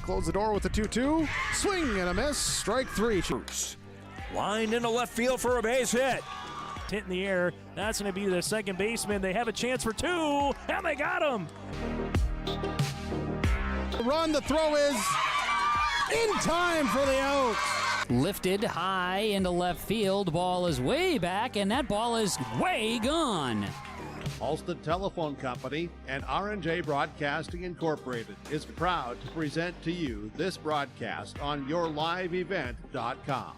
close the door with the 2-2. Swing and a miss. Strike three. Line into left field for a base hit. Hit in the air. That's going to be the second baseman. They have a chance for two, and they got him. Run, the throw is in time for the out. Lifted high into left field. Ball is way back, and that ball is way gone. Halstead Telephone Company and R&J Broadcasting Incorporated is proud to present to you this broadcast on yourliveevent.com.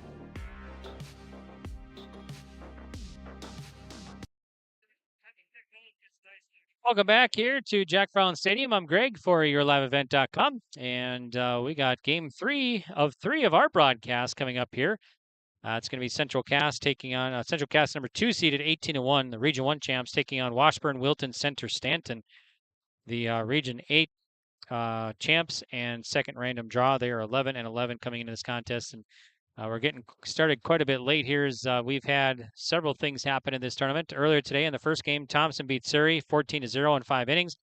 Welcome back here to Jack Brown Stadium. I'm Greg for yourliveevent.com, and we got game 3 of our broadcasts coming up here. It's going to be Central Cast taking on Central Cast number 2 seeded 18-1, the Region 1 champs taking on Washburn, Wilton, Center-Stanton, the Region 8 champs and second random draw. They are 11-11 coming into this contest, and we're getting started quite a bit late here as we've had several things happen in this tournament. Earlier today in the first game, Thompson beat Surrey 14-0 in 5 innings.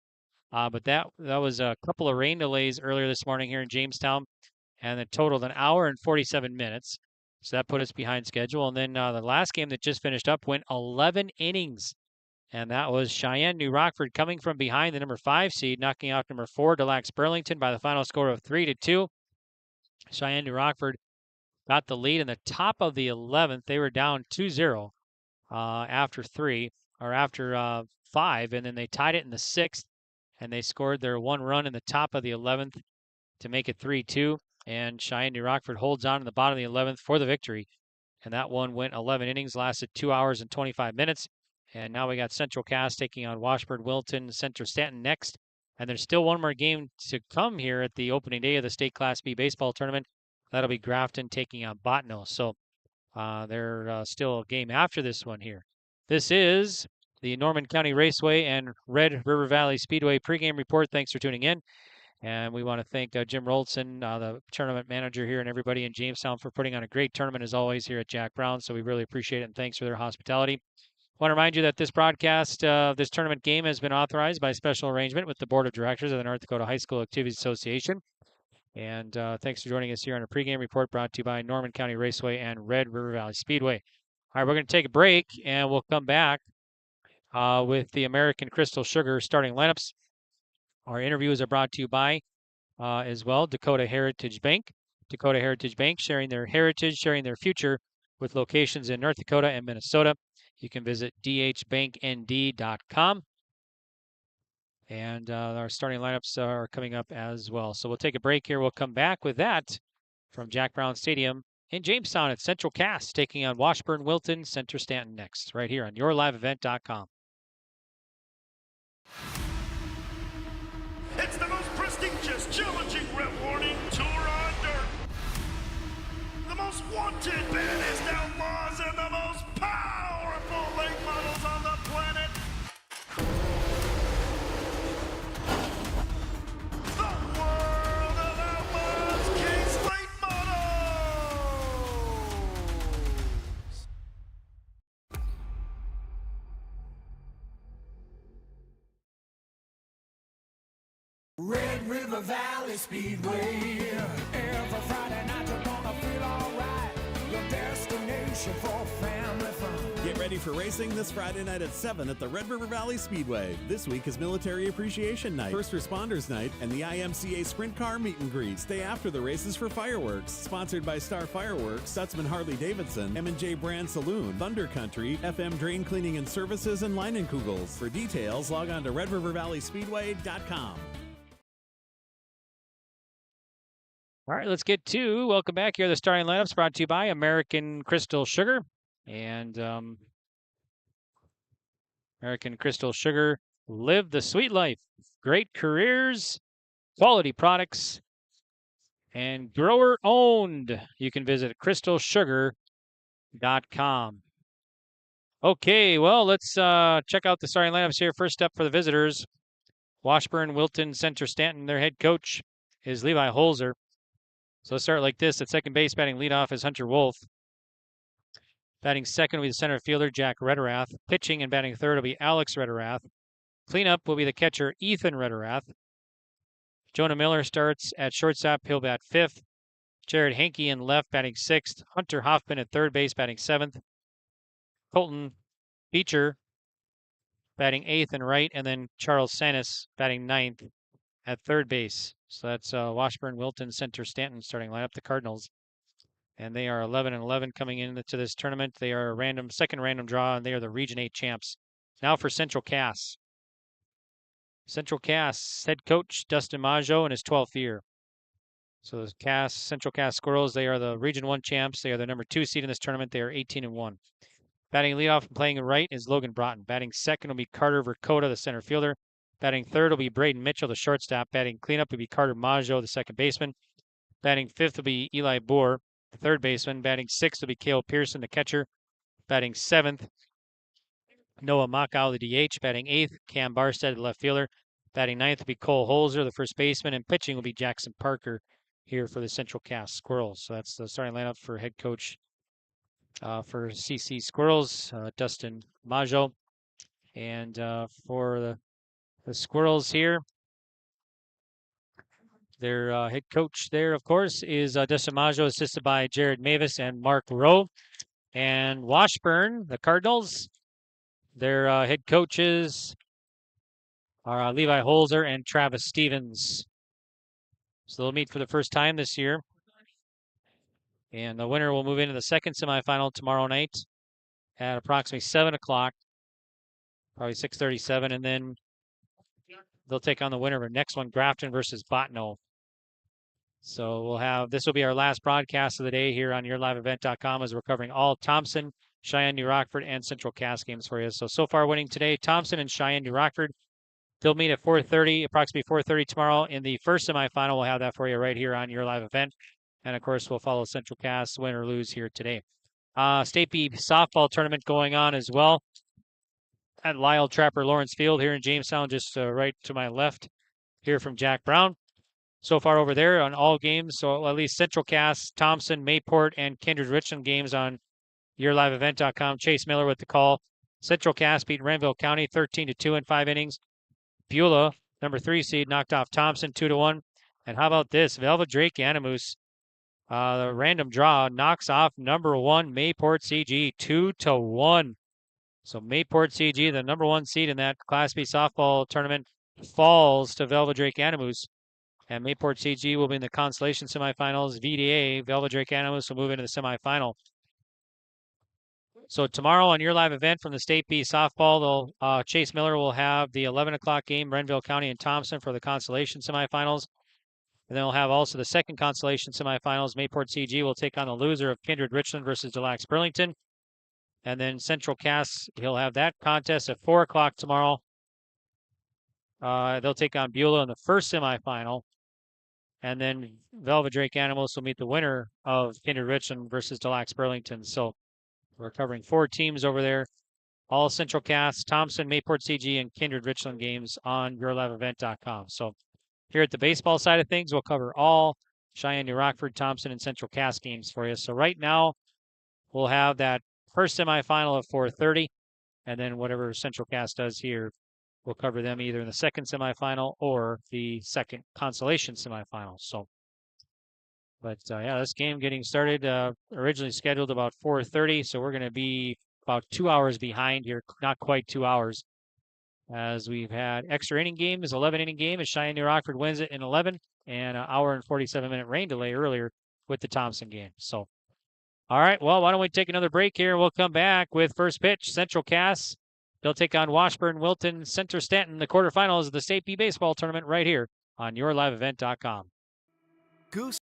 But that was a couple of rain delays earlier this morning here in Jamestown, and it totaled an hour and 47 minutes. So that put us behind schedule. And then the last game that just finished up went 11 innings. And that was Cheyenne New Rockford coming from behind the number 5 seed, knocking out number 4 Delax Burlington by the final score of 3-2. Cheyenne New Rockford got the lead in the top of the 11th. They were down 2-0 after 5, and then they tied it in the 6th, and they scored their 1 run in the top of the 11th to make it 3-2. And Cheyenne New Rockford holds on in the bottom of the 11th for the victory. And that one went 11 innings, lasted 2 hours and 25 minutes. And now we got Central Cast taking on Washburn, Wilton, Center-Stanton next. And there's still one more game to come here at the opening day of the State Class B baseball tournament. That'll be Grafton taking on Bottineau. So there's still a game after this one here. This is the Norman County Raceway and Red River Valley Speedway pregame report. Thanks for tuning in. And we want to thank Jim Roldson, the tournament manager here, and everybody in Jamestown for putting on a great tournament as always here at Jack Brown. So we really appreciate it, and thanks for their hospitality. I want to remind you that this broadcast, this tournament game has been authorized by special arrangement with the Board of Directors of the North Dakota High School Activities Association. And thanks for joining us here on a pregame report brought to you by Norman County Raceway and Red River Valley Speedway. All right, we're going to take a break, and we'll come back with the American Crystal Sugar starting lineups. Our interviews are brought to you by, as well, Dakota Heritage Bank. Dakota Heritage Bank, sharing their heritage, sharing their future with locations in North Dakota and Minnesota. You can visit dhbanknd.com. And our starting lineups are coming up as well. So we'll take a break here. We'll come back with that from Jack Brown Stadium in Jamestown at Central Cast, taking on Washburn, Wilton, Center-Stanton next, right here on yourliveevent.com. It's the most prestigious, challenging, rewarding tour on dirt. The most wanted, baddest outlaws, and the most powerful late models on the planet. The world of outlaws, King's Late Models. Red River Valley Speedway. Every Friday night you're gonna feel alright. Your destination for family fun. Get ready for racing this Friday night at 7 at the Red River Valley Speedway. This week is Military Appreciation Night, First Responders Night, and the IMCA Sprint Car Meet and Greet. Stay after the races for fireworks. Sponsored by Star Fireworks, Stutzman Harley-Davidson, M&J Brand Saloon, Thunder Country, FM Drain Cleaning and Services, and Leinenkugels. For details, log on to redrivervalleyspeedway.com. All right, let's get to welcome back here. The starting lineups brought to you by American Crystal Sugar. And American Crystal Sugar, live the sweet life. Great careers, quality products, and grower owned. You can visit crystalsugar.com. Okay, well, let's check out the starting lineups here. First up for the visitors, Washburn, Wilton, Center-Stanton. Their head coach is Levi Holzer. So let's start like this. At second base, batting leadoff is Hunter Wolf. Batting second will be the center fielder, Jack Rederath. Pitching and batting third will be Alex Rederath. Cleanup will be the catcher, Ethan Rederath. Jonah Miller starts at shortstop. He'll bat 5th. Jared Henke in left, batting 6th. Hunter Hoffman at third base, batting 7th. Colton Beecher batting 8th and right, and then Charles Sanis batting 9th at third base. So that's Washburn, Wilton, Center-Stanton starting lineup, the Cardinals. And they are 11-11 coming into this tournament. They are a second random draw, and they are the Region 8 champs. Now for Central Cass. Central Cass head coach Dustin Maggio in his 12th year. So the Central Cass Squirrels, they are the Region 1 champs. They are the number 2 seed in this tournament. They are 18-1. Batting leadoff and playing right is Logan Broughton. Batting second will be Carter Dakota, the center fielder. Batting third will be Braden Mitchell, the shortstop. Batting cleanup will be Carter Maggio, the second baseman. Batting fifth will be Eli Boer, the third baseman. Batting sixth will be Cale Pearson, the catcher. Batting seventh, Noah Macau, the DH. Batting eighth, Cam Barstead, the left fielder. Batting ninth will be Cole Holzer, the first baseman. And pitching will be Jackson Parker here for the Central Cass Squirrels. So that's the starting lineup for head coach for CC Squirrels, Dustin Maggio. And for the Squirrels here, their head coach there, of course, is Dustin Maggio, assisted by Jared Mavis and Mark Rowe. And Washburn, the Cardinals, their head coaches are Levi Holzer and Travis Stevens. So they'll meet for the first time this year. And the winner will move into the second semifinal tomorrow night at approximately 7 o'clock, probably 6:37, and then they'll take on the winner of the next one, Grafton versus Bottineau. So this will be our last broadcast of the day here on YourLiveEvent.com, as we're covering all Thompson, Cheyenne, New Rockford, and Central Cass games for you. So far winning today, Thompson and Cheyenne, New Rockford. They'll meet at 4:30, approximately 4:30 tomorrow in the first semifinal. We'll have that for you right here on Your Live Event. And of course, we'll follow Central Cass, win or lose here today. State B softball tournament going on as well at Lyle Trapper Lawrence Field here in Jamestown, just right to my left here from Jack Brown. So far over there on all games, so at least Central Cass, Thompson, Mayport, and Kindred Richland games on YourLiveEvent.com. Chase Miller with the call. Central Cass beat Renville County 13-2 in 5 innings. Beulah, number 3 seed, knocked off Thompson 2-1. And how about this? Velvet Drake Animus, the random draw, knocks off number 1 Mayport CG 2-1. So Mayport CG, the number 1 seed in that Class B softball tournament, falls to Velvet Drake Animus. And Mayport CG will be in the consolation semifinals. VDA, Velvet Drake Animus, will move into the semifinal. So tomorrow on Your Live Event from the State B softball, Chase Miller will have the 11 o'clock game, Renville County and Thompson, for the consolation semifinals. And then we'll have also the second consolation semifinals. Mayport CG will take on the loser of Kindred Richland versus Des Lacs Burlington. And then Central Cass, he'll have that contest at 4 o'clock tomorrow. They'll take on Beulah in the first semifinal. And then Velvet Drake Animals will meet the winner of Kindred Richland versus Des Lacs Burlington. So we're covering 4 teams over there. All Central Cass, Thompson, Mayport CG, and Kindred Richland games on YourLiveEvent.com. So here at the baseball side of things, we'll cover all Cheyenne, New Rockford, Thompson, and Central Cass games for you. So right now, we'll have that first semifinal at 4:30, and then whatever Central Cass does here, we'll cover them either in the second semifinal or the second consolation semifinal. But this game getting started, originally scheduled about 4:30, so we're going to be about 2 hours behind here, not quite 2 hours, as we've had extra inning games, 11-inning game, as Cheyenne New Rockford wins it in 11, and an hour and 47-minute rain delay earlier with the Thompson game. So, all right, well, why don't we take another break here? We'll come back with first pitch, Central Cass. They'll take on Washburn, Wilton, Center-Stanton, the quarterfinals of the State B baseball tournament right here on YourLiveEvent.com. Goose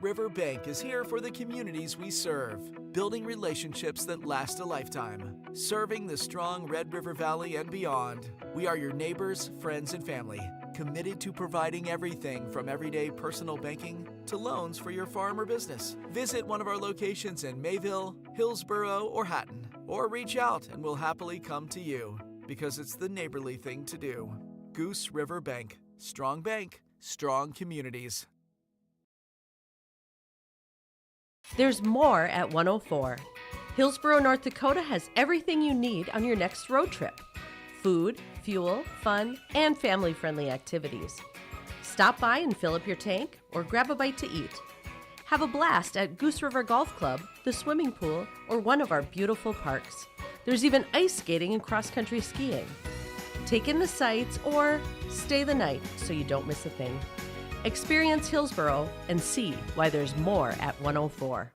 River Bank is here for the communities we serve, building relationships that last a lifetime. Serving the strong Red River Valley and beyond, we are your neighbors, friends, and family, committed to providing everything from everyday personal banking to loans for your farm or business. Visit one of our locations in Mayville, Hillsboro, or Hatton, or reach out and we'll happily come to you, because it's the neighborly thing to do. Goose River Bank, strong communities. There's more at 104. Hillsboro, North Dakota has everything you need on your next road trip. Food, fuel, fun, and family-friendly activities. Stop by and fill up your tank or grab a bite to eat. Have a blast at Goose River Golf Club, the swimming pool, or one of our beautiful parks. There's even ice skating and cross-country skiing. Take in the sights or stay the night so you don't miss a thing. Experience Hillsboro and see why there's more at 104.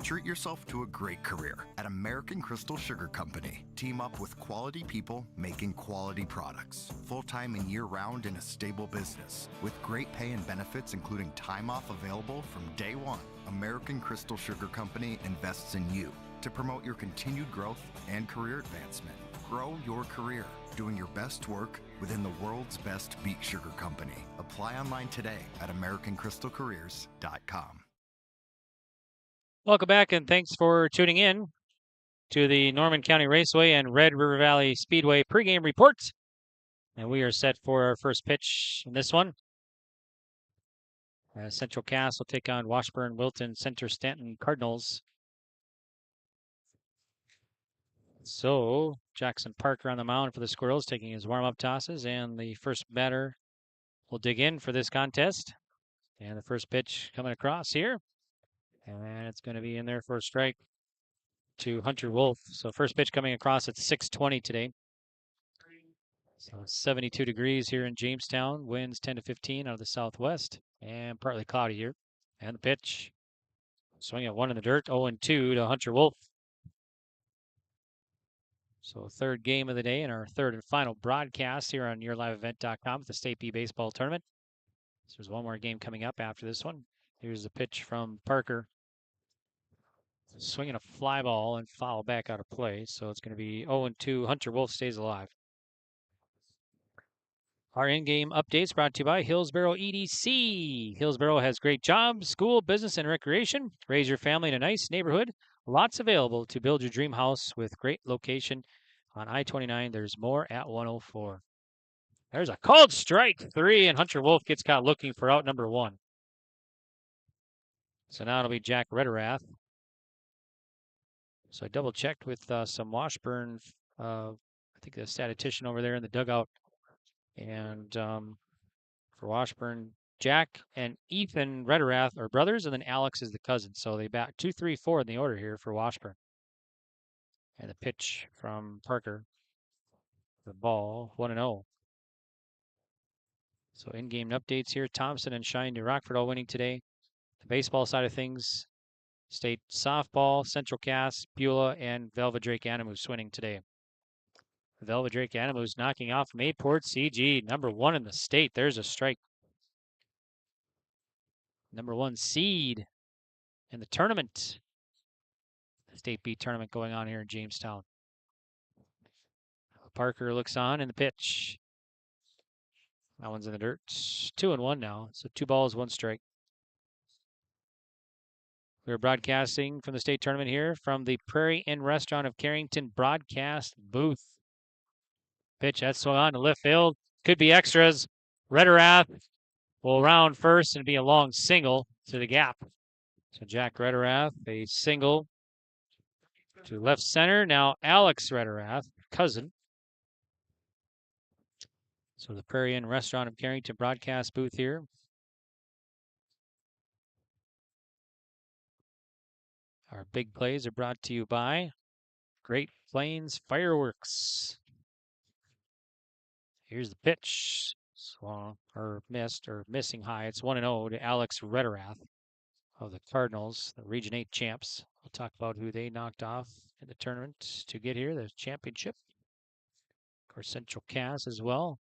Treat yourself to a great career at American Crystal Sugar Company. Team up with quality people making quality products. Full-time and year-round in a stable business. With great pay and benefits including time off available from day one. American Crystal Sugar Company invests in you to promote your continued growth and career advancement. Grow your career, doing your best work within the world's best beet sugar company. Apply online today at AmericanCrystalCareers.com. Welcome back, and thanks for tuning in to the Norman County Raceway and Red River Valley Speedway pregame report. And we are set for our first pitch in this one. Central Cass will take on Washburn, Wilton, Center-Stanton Cardinals. So Jackson Parker on the mound for the Squirrels, taking his warm-up tosses, and the first batter will dig in for this contest. And the first pitch coming across here. And it's going to be in there for a strike to Hunter Wolf. So first pitch coming across at 6:20 today. So 72 degrees here in Jamestown. Winds 10 to 15 out of the southwest and partly cloudy here. And the pitch. Swing at one in the dirt. 0-2 to Hunter Wolf. So third game of the day and our third and final broadcast here on YourLiveEvent.com at the State B Baseball Tournament. So there's one more game coming up after this one. Here's the pitch from Parker. Swinging a fly ball and foul back out of play. So it's going to be 0-2. Hunter Wolf stays alive. Our in-game updates brought to you by Hillsboro EDC. Hillsboro has great jobs, school, business, and recreation. Raise your family in a nice neighborhood. Lots available to build your dream house with great location on I-29. There's more at 104. There's a called strike 3, and Hunter Wolf gets caught looking for out number 1. So now it'll be Jack Rederath. So I double-checked with some Washburn, I think the statistician over there in the dugout. And for Washburn, Jack and Ethan Rederath are brothers, and then Alex is the cousin. So they bat 2, 3, 4 in the order here for Washburn. And the pitch from Parker. The ball, 1-0. So in-game updates here. Thompson and Cheyenne New Rockford all winning today. The baseball side of things, State softball, Central Cass, Beulah, and Velva Drake Animus winning today. Velva Drake Animus knocking off Mayport CG, number 1 in the state. There's a strike. Number 1 seed in the tournament. The State B tournament going on here in Jamestown. Parker looks on in the pitch. That one's in the dirt. 2-1 now. So 2 balls, 1 strike. We're broadcasting from the state tournament here from the Prairie Inn Restaurant of Carrington broadcast booth. Pitch that's swung on to left field. Could be extras. Rederath will round first and be a long single to the gap. So Jack Rederath, a single to left center. Now Alex Rederath, cousin. So the Prairie Inn Restaurant of Carrington broadcast booth here. Our big plays are brought to you by Great Plains Fireworks. Here's the pitch. Swung or missed or missing high. It's 1-0 to Alex Rederath of the Cardinals, the Region 8 champs. We'll talk about who they knocked off in the tournament to get here, the championship. Of course, Central Cass as well.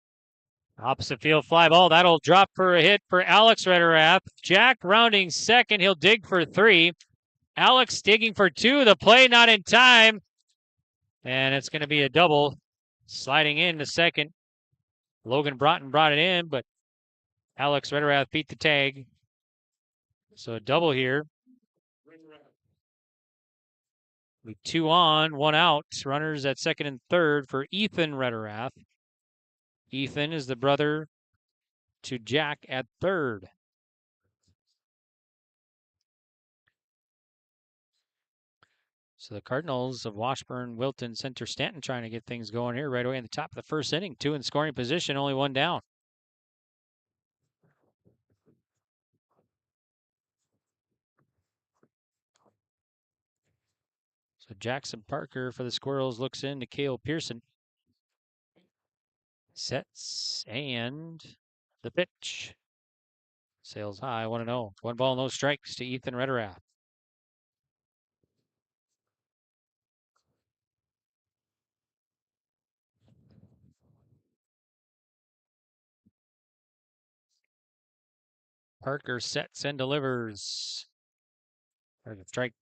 Opposite field fly ball. That'll drop for a hit for Alex Rederath. Jack rounding second. He'll dig for 3. Alex digging for 2. The play not in time. And it's going to be a double. Sliding in to second. Logan Broughton brought it in, but Alex Rederath beat the tag. So a double here. With 2 on, 1 out. Runners at second and third for Ethan Rederath. Ethan is the brother to Jack at third. So the Cardinals of Washburn, Wilton, Center-Stanton trying to get things going here right away in the top of the first inning. 2 in scoring position, only 1 down. So Jackson Parker for the Squirrels looks in to Cale Pearson. Sets and the pitch. Sails high, 1-0. 1 ball, no strikes to Ethan Rederath. Parker sets and delivers. There's a strike.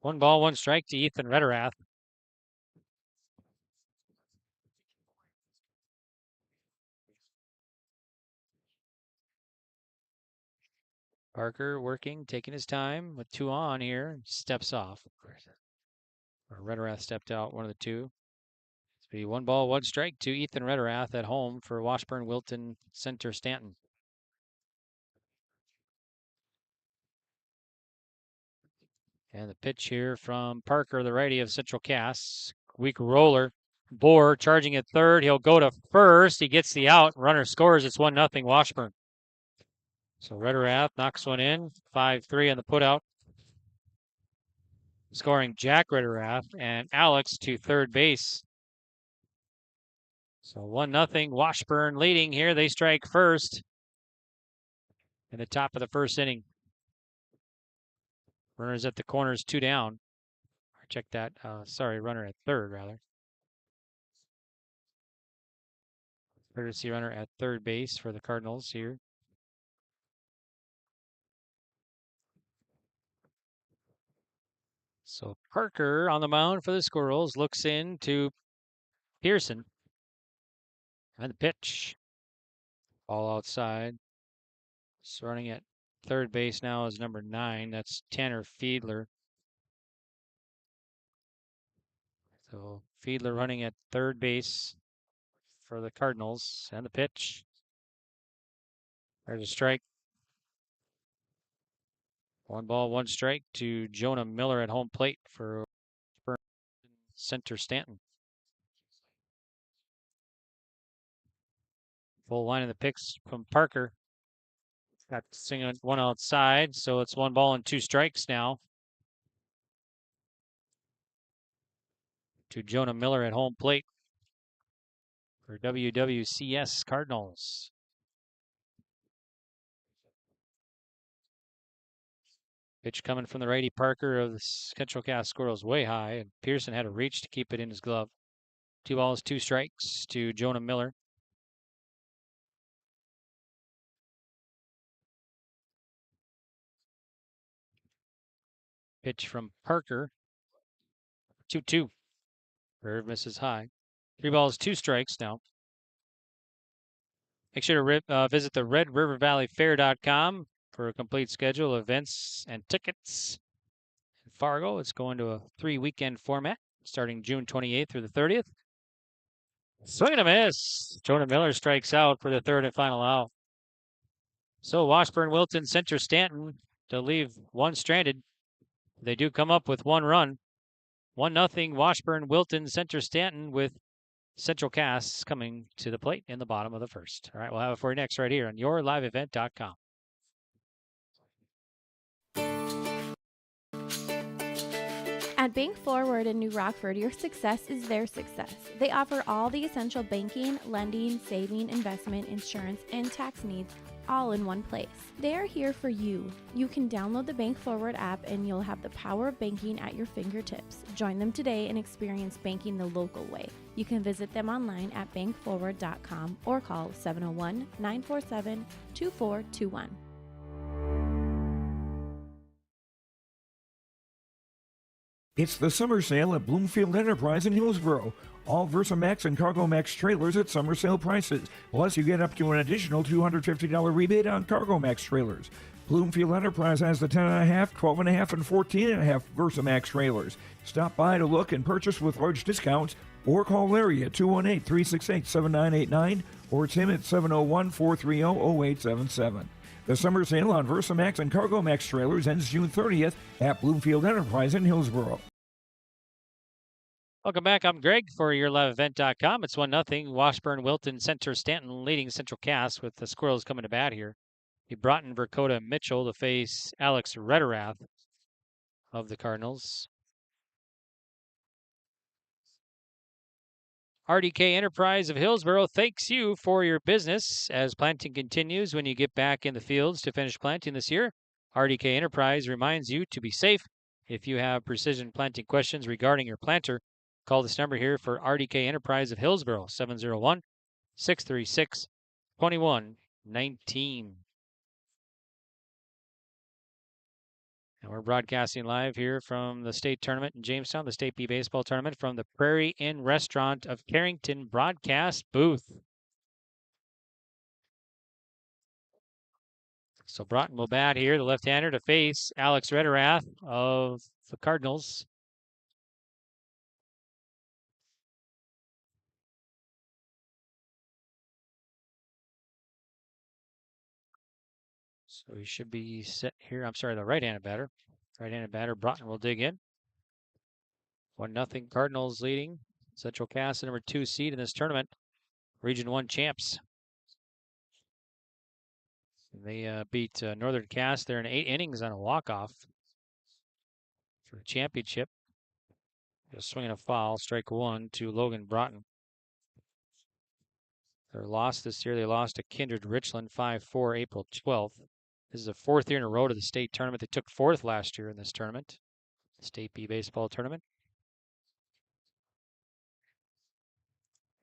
1 ball, 1 strike to Ethan Rederath. Parker working, taking his time with 2 on here. Steps off. Or Rederath stepped out, one of the two. It's be 1 ball, 1 strike to Ethan Rederath at home for Washburn, Wilton, Center-Stanton. And the pitch here from Parker, the righty of Central Cass. Weak roller. Bohr charging at third. He'll go to first. He gets the out. Runner scores. It's 1-0 Washburn. So Rederath knocks one in. 5-3 on the putout. Scoring Jack Rederath and Alex to third base. So 1-0 Washburn leading here. They strike first in the top of the first inning. Runners at the corners, 2 down. Check that. Runner at third, rather. Courtesy runner at third base for the Cardinals here. So Parker on the mound for the Squirrels looks in to Pearson. And the pitch. Ball outside. So running at third base now is number 9. That's Tanner Fiedler. So Fiedler running at third base for the Cardinals. And the pitch. There's a strike. 1 ball, 1 strike to Jonah Miller at home plate for Center-Stanton. Full line of the picks from Parker. Got singing 1 outside, so it's 1 ball and 2 strikes now to Jonah Miller at home plate for WWCS Cardinals. Pitch coming from the righty Parker of the Central Cass Squirrels way high, and Pearson had a reach to keep it in his glove. 2 balls, 2 strikes to Jonah Miller. Pitch from Parker. 2-2. Curve misses high. 3 balls, 2 strikes now. Make sure to visit the RedRiverValleyFair.com for a complete schedule of events and tickets. In Fargo, it's going to a 3-weekend format starting June 28th through the 30th. Swing and a miss. Jonah Miller strikes out for the 3rd and final out. So Washburn, Wilton, Center-Stanton to leave 1 stranded. They do come up with 1 run. 1-0 Washburn, Wilton, Center-Stanton with Central Cass coming to the plate in the bottom of the first. All right, we'll have it for you next right here on yourliveevent.com. At Bank Forward in New Rockford, your success is their success. They offer all the essential banking, lending, saving, investment, insurance, and tax needs all in one place. They are here for you. You can download the Bank Forward app and you'll have the power of banking at your fingertips. Join them today and experience banking the local way. You can visit them online at bankforward.com or call 701-947-2421. It's the summer sale at Bloomfield Enterprise in Hillsboro. All Versamax and CargoMax trailers at summer sale prices. Plus, you get up to an additional $250 rebate on CargoMax trailers. Bloomfield Enterprise has the 10.5, 12.5, and 14.5 Versamax trailers. Stop by to look and purchase with large discounts, or call Larry at 218-368-7989 or Tim at 701-430-0877. The summer sale on Versamax and Cargo Max trailers ends June 30th at Bloomfield Enterprise in Hillsboro. Welcome back. I'm Greg for YourLiveEvent.com. It's 1-0. Washburn, Wilton, Center-Stanton leading Central Cass with the Squirrels coming to bat here. He brought in Dakota Mitchell to face Alex Rederath of the Cardinals. RDK Enterprise of Hillsboro thanks you for your business as planting continues when you get back in the fields to finish planting this year. RDK Enterprise reminds you to be safe. If you have precision planting questions regarding your planter, call this number here for RDK Enterprise of Hillsboro, 701-636-2119. And we're broadcasting live here from the state tournament in Jamestown, the State B Baseball Tournament from the Prairie Inn Restaurant of Carrington broadcast booth. So Broughton will bat here, the left-hander, to face Alex Rederath of the Cardinals. So he should be set here. I'm sorry, the right-handed batter. Right-handed batter, Broughton will dig in. 1-0 Cardinals leading. Central Cass, the number 2 seed in this tournament. Region 1 champs. They beat Northern Cass there in 8 innings on a walk-off for the championship. Just swinging a foul, strike 1 to Logan Broughton. Their loss this year, they lost to Kindred Richland 5-4 April 12th. This is the 4th year in a row to the state tournament. They took 4th last year in this tournament, the State B Baseball Tournament.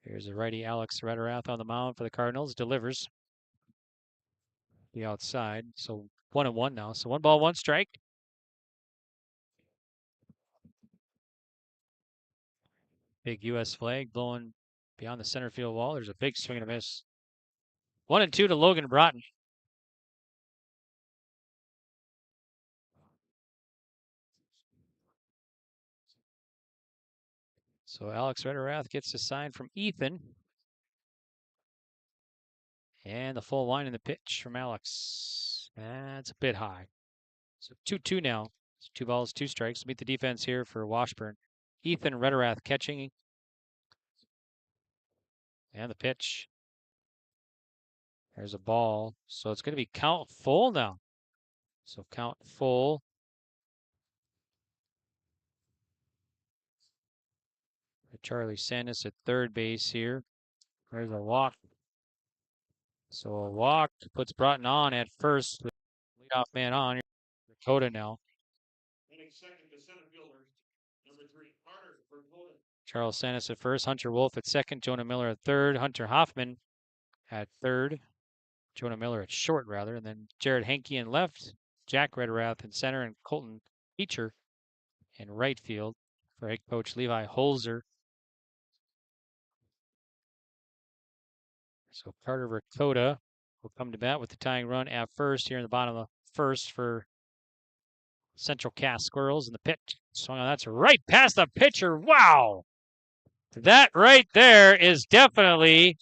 Here's the righty Alex Rederath on the mound for the Cardinals. Delivers the outside. So 1-1 now. So 1 ball, 1 strike. Big U.S. flag blowing beyond the center field wall. There's a big swing and a miss. 1-2 to Logan Broughton. So Alex Rederath gets a sign from Ethan. And the full line in the pitch from Alex. That's a bit high. So 2-2 now. 2 balls, 2 strikes. Meet the defense here for Washburn. Ethan Rederath catching. And the pitch. There's a ball. So it's going to be count full now. So count full. Charlie Sandus at third base here. There's a walk. So a walk puts Broughton on at first. Leadoff man on. Dakota now. Charles Sandus at first. Hunter Wolf at second. Jonah Miller at third. Hunter Hoffman at third. Jonah Miller at short, rather. And then Jared Henke in left. Jack Rederath in center. And Colton Beecher in right field for head coach Levi Holzer. So Carter Dakota will come to bat with the tying run at first here in the bottom of the first for Central Cass Squirrels. And the pitch swung on. That's right past the pitcher. Wow. That right there is definitely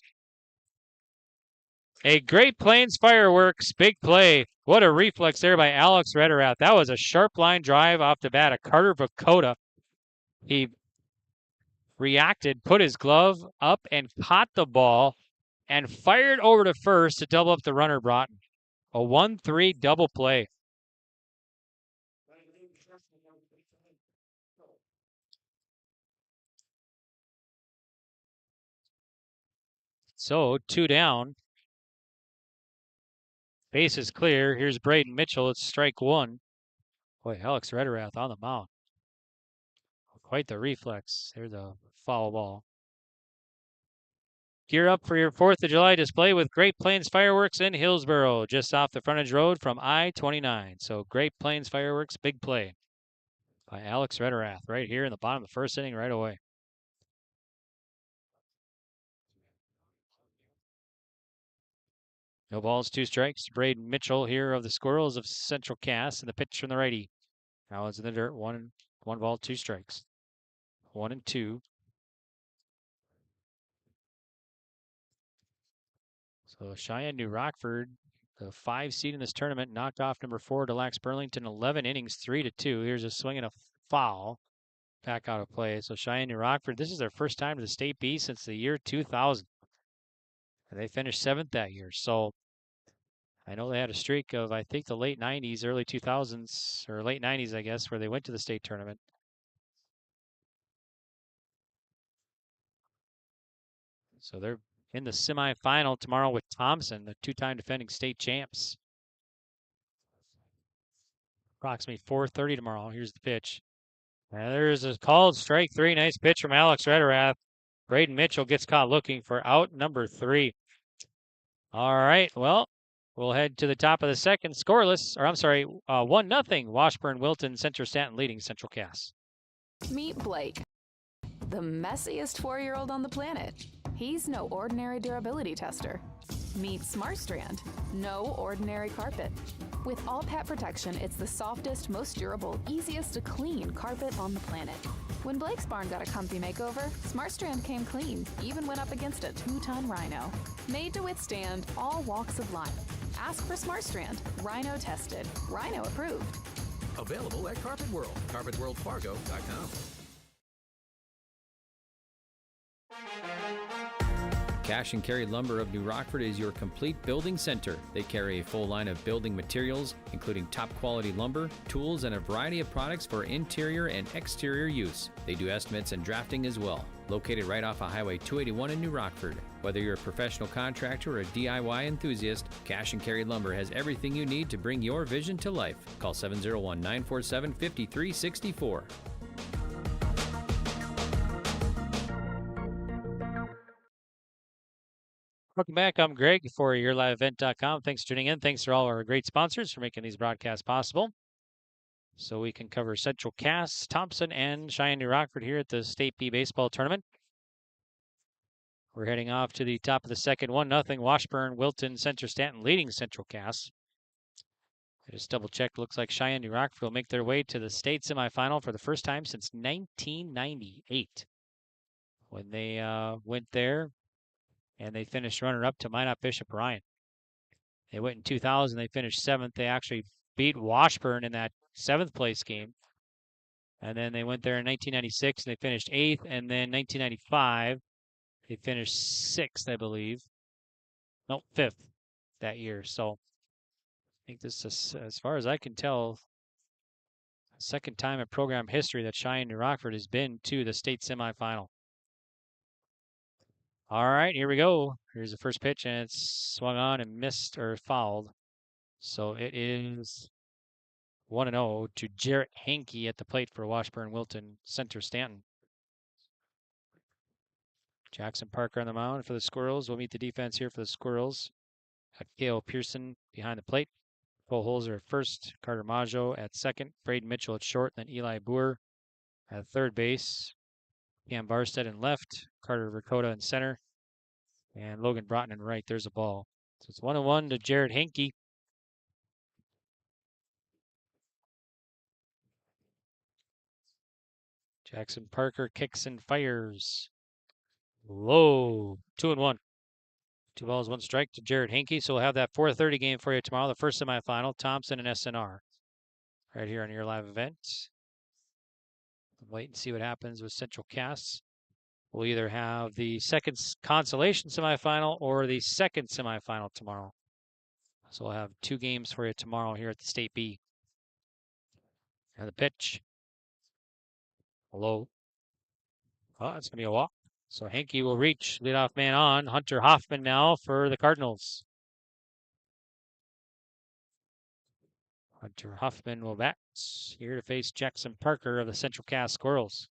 a Great Plains Fireworks big play. What a reflex there by Alex Rederath. That was a sharp line drive off the bat of Carter Dakota. He reacted, put his glove up and caught the ball and fired over to first to double up the runner Broughton. A 1-3 double play. So 2 down. Base is clear. Here's Braden Mitchell. It's strike 1. Boy, Alex Rederath on the mound. Quite the reflex. There's a foul ball. Gear up for your 4th of July display with Great Plains Fireworks in Hillsboro, just off the frontage road from I-29. So Great Plains Fireworks, big play by Alex Rederath right here in the bottom of the first inning right away. No balls, 2 strikes. Braden Mitchell here of the Squirrels of Central Cass, and the pitch from the righty. Now it's in the dirt. 1 ball, 2 strikes. 1-2. So Cheyenne New Rockford The 5 seed in this tournament knocked off number 4 Delax Burlington 11 innings, 3-2. Here's a swing and a foul. Back out of play. So Cheyenne New Rockford, this is their first time to the State B since the year 2000. And they finished 7th that year. So I know they had a streak of, I think, the late 90s, early 2000s, or late 90s, I guess, where they went to the state tournament. So they're in the semifinal tomorrow with Thompson, the 2-time defending state champs. Approximately 4:30 tomorrow. Here's the pitch. And there's a called strike 3. Nice pitch from Alex Rederath. Braden Mitchell gets caught looking for out number 3. All right, well, we'll head to the top of the second. Scoreless, or I'm sorry, 1-0. Washburn, Wilton, Center-Stanton leading Central Cass. Meet Blake, the messiest 4-year-old on the planet. He's no ordinary durability tester. Meet SmartStrand, no ordinary carpet. With all pet protection, it's the softest, most durable, easiest to clean carpet on the planet. When Blake's barn got a comfy makeover, SmartStrand came clean, even went up against a 2-ton rhino. Made to withstand all walks of life. Ask for SmartStrand, rhino tested, rhino approved. Available at Carpet World, carpetworldfargo.com. Cash and Carry Lumber of New Rockford is your complete building center. They carry a full line of building materials, including top quality lumber, tools, and a variety of products for interior and exterior use. They do estimates and drafting as well. Located right off of Highway 281 in New Rockford. Whether you're a professional contractor or a DIY enthusiast, Cash and Carry Lumber has everything you need to bring your vision to life. Call 701-947-5364. Welcome back. I'm Greg for YourLiveEvent.com. Thanks for tuning in. Thanks to all our great sponsors for making these broadcasts possible. So we can cover Central Cass, Thompson, and Cheyenne New Rockford here at the State B Baseball Tournament. We're heading off to the top of the second. 1-0. Washburn, Wilton, Center-Stanton leading Central Cass. I just double-checked. Looks like Cheyenne New Rockford will make their way to the state semifinal for the first time since 1998. When they went there, and they finished runner-up to Minot Bishop Ryan. They went in 2000. They finished 7th. They actually beat Washburn in that 7th place game. And then they went there in 1996, and they finished 8th. And then 1995, they finished 6th, I believe. No, 5th that year. So I think this is, as far as I can tell, the second time in program history that Cheyenne New Rockford has been to the state semifinal. All right, here we go. Here's the first pitch, and it's swung on and missed or fouled. So it is 1-0 to Jarrett Hankey at the plate for Washburn Wilton Center-Stanton. Jackson Parker on the mound for the Squirrels. We'll meet the defense here for the Squirrels. Got Cale Pearson behind the plate. Cole Holzer at first. Carter Maggio at second. Braden Mitchell at short. Then Eli Boer at third base. Cam Barstead in left, Carter Dakota in center, and Logan Broughton in right. There's a ball. So it's 1-1 to Jared Hankey. Jackson Parker kicks and fires. Low. 2-1. 2 balls, 1 strike to Jared Hankey. So we'll have that 4:30 game for you tomorrow, the first semifinal, Thompson and SNR. Right here on your live event. Wait and see what happens with Central Cass. We'll either have the second consolation semifinal or the second semifinal tomorrow. So we'll have 2 games for you tomorrow here at the State B. And the pitch. Low. Oh, it's going to be a walk. So Hankey will reach leadoff man on. Hunter Hoffman now for the Cardinals. Hunter Hoffman will bat here to face Jackson Parker of the Central Cass Squirrels.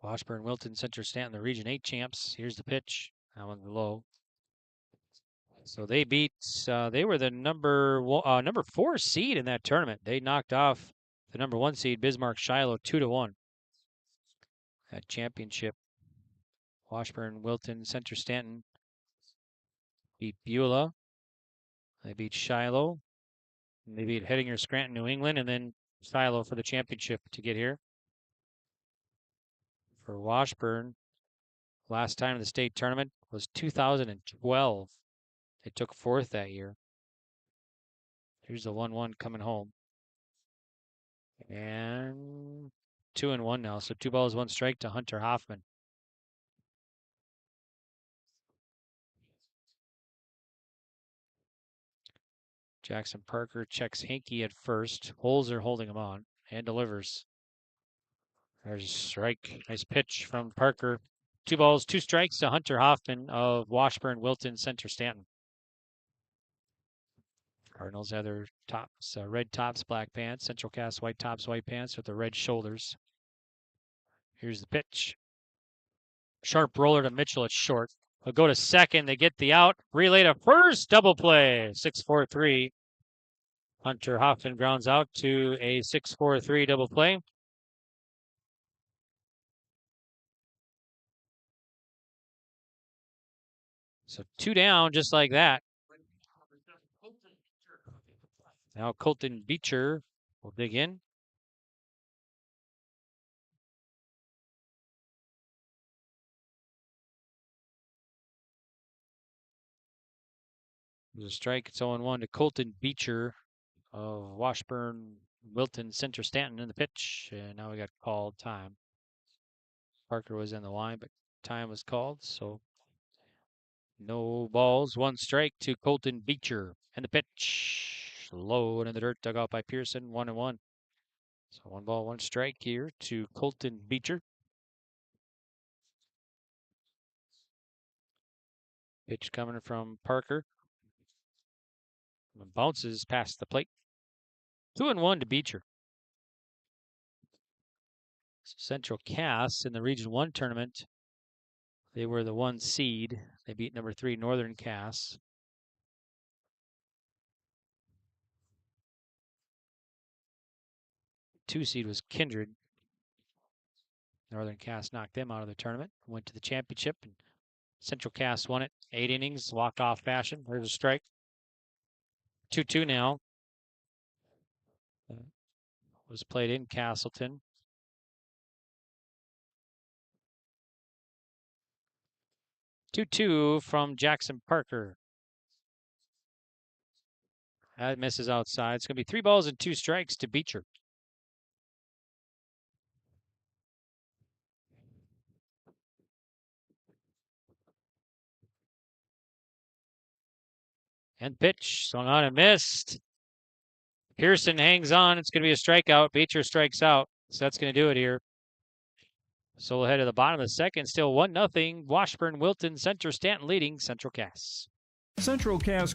Washburn, Wilton, Center-Stanton, the Region 8 champs. Here's the pitch. That one's low. So they beat, they were the number 4 seed in that tournament. They knocked off the number 1 seed, Bismarck Shiloh, 2-1. That championship. Washburn, Wilton, Center-Stanton beat Beulah. They beat Shiloh. And they beat Hettinger, Scranton, New England, and then Shiloh for the championship to get here. for Washburn. Last time in the state tournament was 2012. They took 4th that year. Here's the 1-1 coming home. And 2-1 now. So 2 balls, 1 strike to Hunter Hoffman. Jackson Parker checks Hankey at first. Holzer holding him on and delivers. There's a strike. Nice pitch from Parker. 2 balls, 2 strikes to Hunter Hoffman of Washburn, Wilton, Center-Stanton. Cardinals have their tops, red tops, black pants. Central Cast white tops, white pants with the red shoulders. Here's the pitch. Sharp roller to Mitchell at short. They'll go to second. They get the out. Relay to first. Double play. 6-4-3. Hunter Hoffman grounds out to a 6-4-3 double play. So 2 down just like that. Now Colton Beecher will dig in. There's a strike. It's 0-1 to Colton Beecher of Washburn, Wilton, Center-Stanton in the pitch. And now we got called time. Parker was in the line, but time was called. So no balls, 1 strike to Colton Beecher. And the pitch. Low and in the dirt, dug out by Pearson, 1-1. So 1 ball, 1 strike here to Colton Beecher. Pitch coming from Parker. Bounces past the plate. 2-1 to Beecher. So Central Cass in the Region 1 tournament, they were the 1 seed. They beat number 3 Northern Cass. Two seed was Kindred. Northern Cass knocked them out of the tournament. Went to the championship, and Central Cass won it. 8 innings, walk-off fashion. There's a strike. 2-2 now. Was played in Castleton. Two from Jackson Parker. That misses outside. It's going to be 3 balls and 2 strikes to Beecher. And pitch, swung on and missed. Pearson hangs on. It's going to be a strikeout. Beecher strikes out. So that's going to do it here. So we'll head to the bottom of the second. Still 1-0. Washburn, Wilton, Center-Stanton leading Central Cass. Central Cass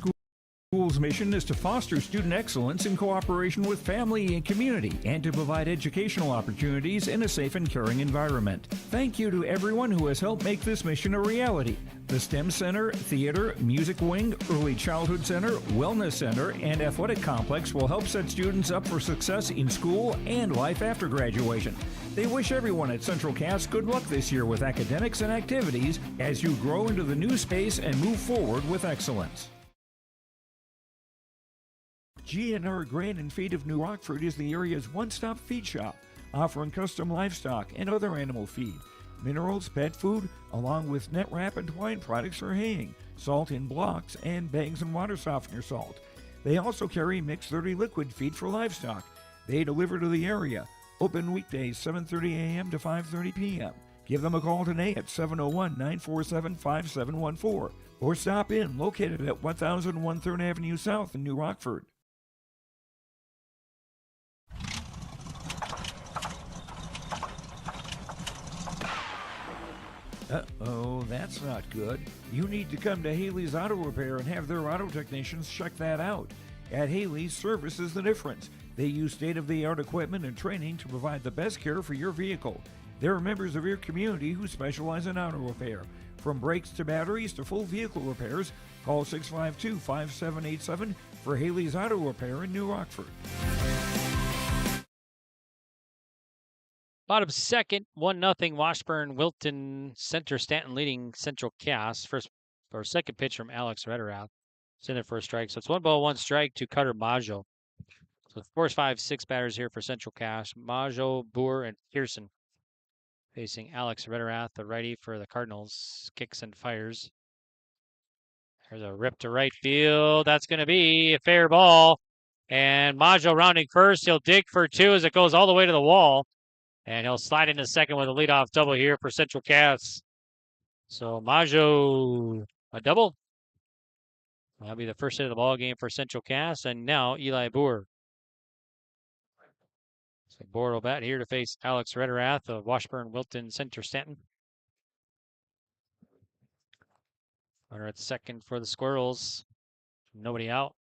School's mission is to foster student excellence in cooperation with family and community and to provide educational opportunities in a safe and caring environment. Thank you to everyone who has helped make this mission a reality. The STEM Center, Theater, Music Wing, Early Childhood Center, Wellness Center, and Athletic Complex will help set students up for success in school and life after graduation. They wish everyone at Central Cass good luck this year with academics and activities as you grow into the new space and move forward with excellence. GNR Grain and Feed of New Rockford is the area's one-stop feed shop, offering custom livestock and other animal feed, minerals, pet food, along with net wrap and twine products for haying, salt in blocks, and bags and water softener salt. They also carry Mix 30 liquid feed for livestock. They deliver to the area. Open weekdays 7:30 a.m. to 5:30 p.m. Give them a call today at 701-947-5714 or stop in located at 1001 3rd Avenue South in New Rockford. Uh-oh, that's not good. You need to come to Haley's Auto Repair and have their auto technicians check that out. At Haley's, service is the difference. They use state-of-the-art equipment and training to provide the best care for your vehicle. They're members of your community who specialize in auto repair. From brakes to batteries to full vehicle repairs, call 652-5787 for Haley's Auto Repair in New Rockford. Bottom second, 1-0 Washburn, Wilton, Center-Stanton leading Central Cass. Second pitch from Alex Rederath. It's in there for a strike. So it's 1 ball, 1 strike to Cutter Maggio. So 4, 5, 6 batters here for Central Cass. Maggio, Boer, and Pearson. facing Alex Rederath, the righty for the Cardinals. Kicks and fires. There's a rip to right field. That's going to be a fair ball. And Maggio rounding first. He'll dig for 2 as it goes all the way to the wall. And he'll slide into second with a leadoff double here for Central Cass. So Maggio, a double. That'll be the first hit of the ball game for Central Cass. And now Eli Boer. So Boer will bat here to face Alex Rederath of Washburn, Wilton, Center-Stanton. Runner at second for the Squirrels. Nobody out.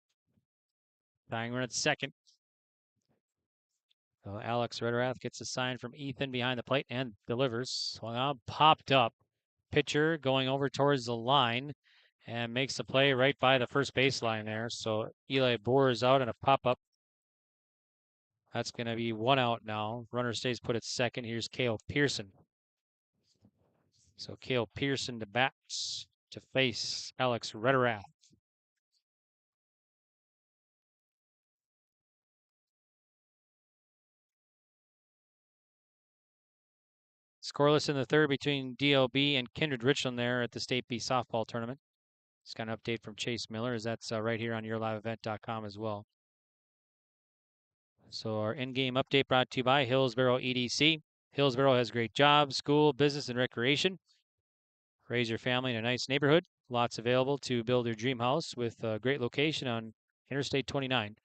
Tying run at second. So Alex Rederath gets a sign from Ethan behind the plate and delivers. Swung on, popped up. Pitcher going over towards the line and makes the play right by the first baseline there. So Eli Boer is out and a pop-up. That's going to be 1 out now. Runner stays put at second. Here's Cale Pearson. So Cale Pearson to bat to face Alex Rederath. Scoreless in the third between DLB and Kindred Richland there at the State B softball tournament. Just got an update from Chase Miller, as that's right here on yourliveevent.com as well. So our in-game update brought to you by Hillsboro EDC. Hillsboro has great jobs, school, business, and recreation. Raise your family in a nice neighborhood. Lots available to build your dream house with a great location on Interstate 29.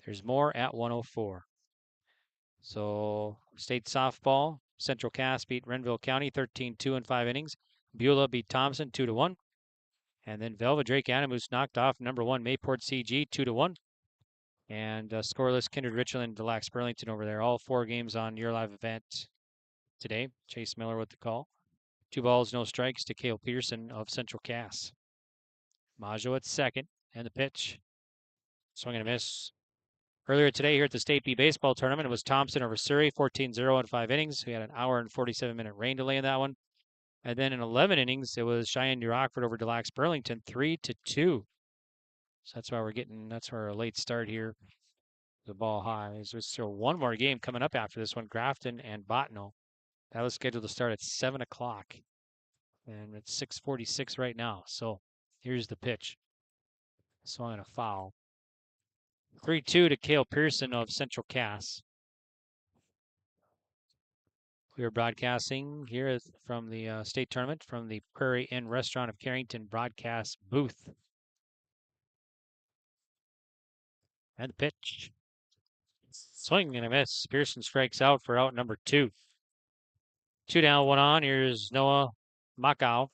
There's more at 104. So state softball, Central Cass beat Renville County 13-2 in 5 innings. Beulah beat Thompson 2-1. And then Velva Drake Animus knocked off number 1 Mayport CG 2-1. And scoreless Kindred Richland and Delax Burlington over there. All 4 games on your live event today. Chase Miller with the call. 2 balls, no strikes to Cale Pearson of Central Cass. Maggio at second, and the pitch. Swing and a miss. Earlier today here at the State B baseball tournament, it was Thompson over Surrey, 14-0 in 5 innings. We had an hour and 47-minute rain delay in that one. And then in 11 innings, it was Cheyenne New Rockford over Delax Burlington, 3-2. So that's why that's our late start here. The ball high. There's still one more game coming up after this one, Grafton and Bottineau. That was scheduled to start at 7 o'clock. And it's 6:46 right now. So here's the pitch. Swung and a foul. 3-2 to Cale Pearson of Central Cass. We are broadcasting here from the state tournament from the Prairie Inn Restaurant of Carrington broadcast booth. And the pitch. Swing and a miss. Pearson strikes out for out number 2. 2 down, 1 on. Here's Noah Macau.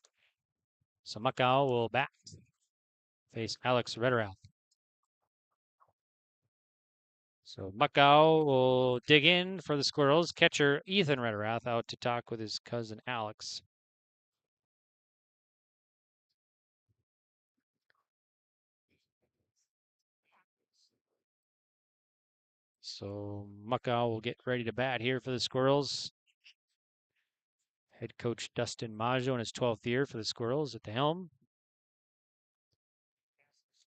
So Macau will bat. Face Alex Rederath. So Macau will dig in for the Squirrels. Catcher Ethan Rederath out to talk with his cousin Alex. So Macau will get ready to bat here for the Squirrels. Head coach Dustin Maggio in his 12th year for the Squirrels at the helm.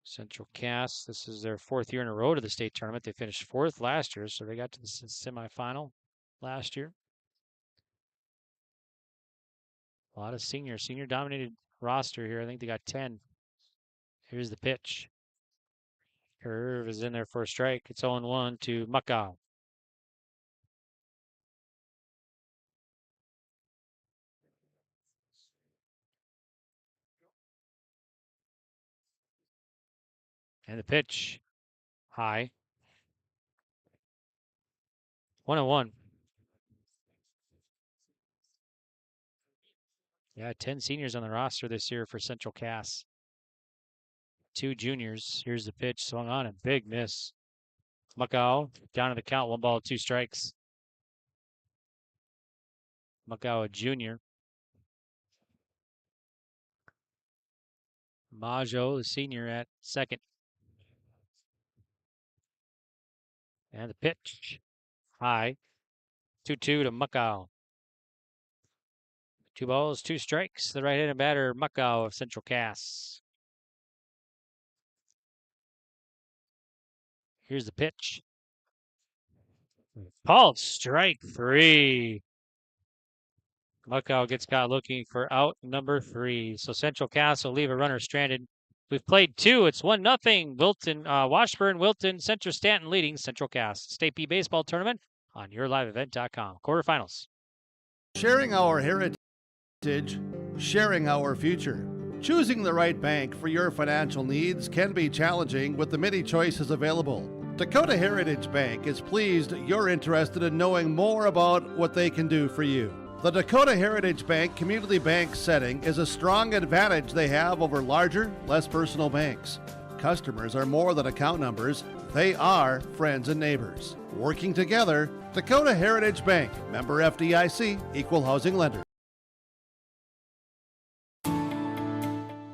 Central Cass, this is their 4th year in a row to the state tournament. They finished 4th last year, so they got to the semifinal last year. A lot of senior dominated roster here. I think they got 10. Here's the pitch. Curve is in there for a strike. It's 0-1 to Macau. And the pitch, high. 1-1. Yeah, 10 seniors on the roster this year for Central Cass. 2 juniors. Here's the pitch, swung on and big miss. Macau down to the count, 1 ball, 2 strikes. Macau, a junior. Maggio, the senior, at second. And the pitch, high. 2-2 to Macau. 2 balls, 2 strikes. The right-handed batter, Macau of Central Cass. Here's the pitch. Called strike 3. Muckow gets caught looking for out number 3. So Central Cass will leave a runner stranded. We've played 2. It's 1-0. Wilton, Washburn, Wilton, Center-Stanton leading Central Cass. State B baseball tournament on yourliveevent.com. Quarterfinals. Sharing our heritage, sharing our future. Choosing the right bank for your financial needs can be challenging with the many choices available. Dakota Heritage Bank is pleased you're interested in knowing more about what they can do for you. The Dakota Heritage Bank community bank setting is a strong advantage they have over larger, less personal banks. Customers are more than account numbers, they are friends and neighbors. Working together, Dakota Heritage Bank, member FDIC, equal housing lender.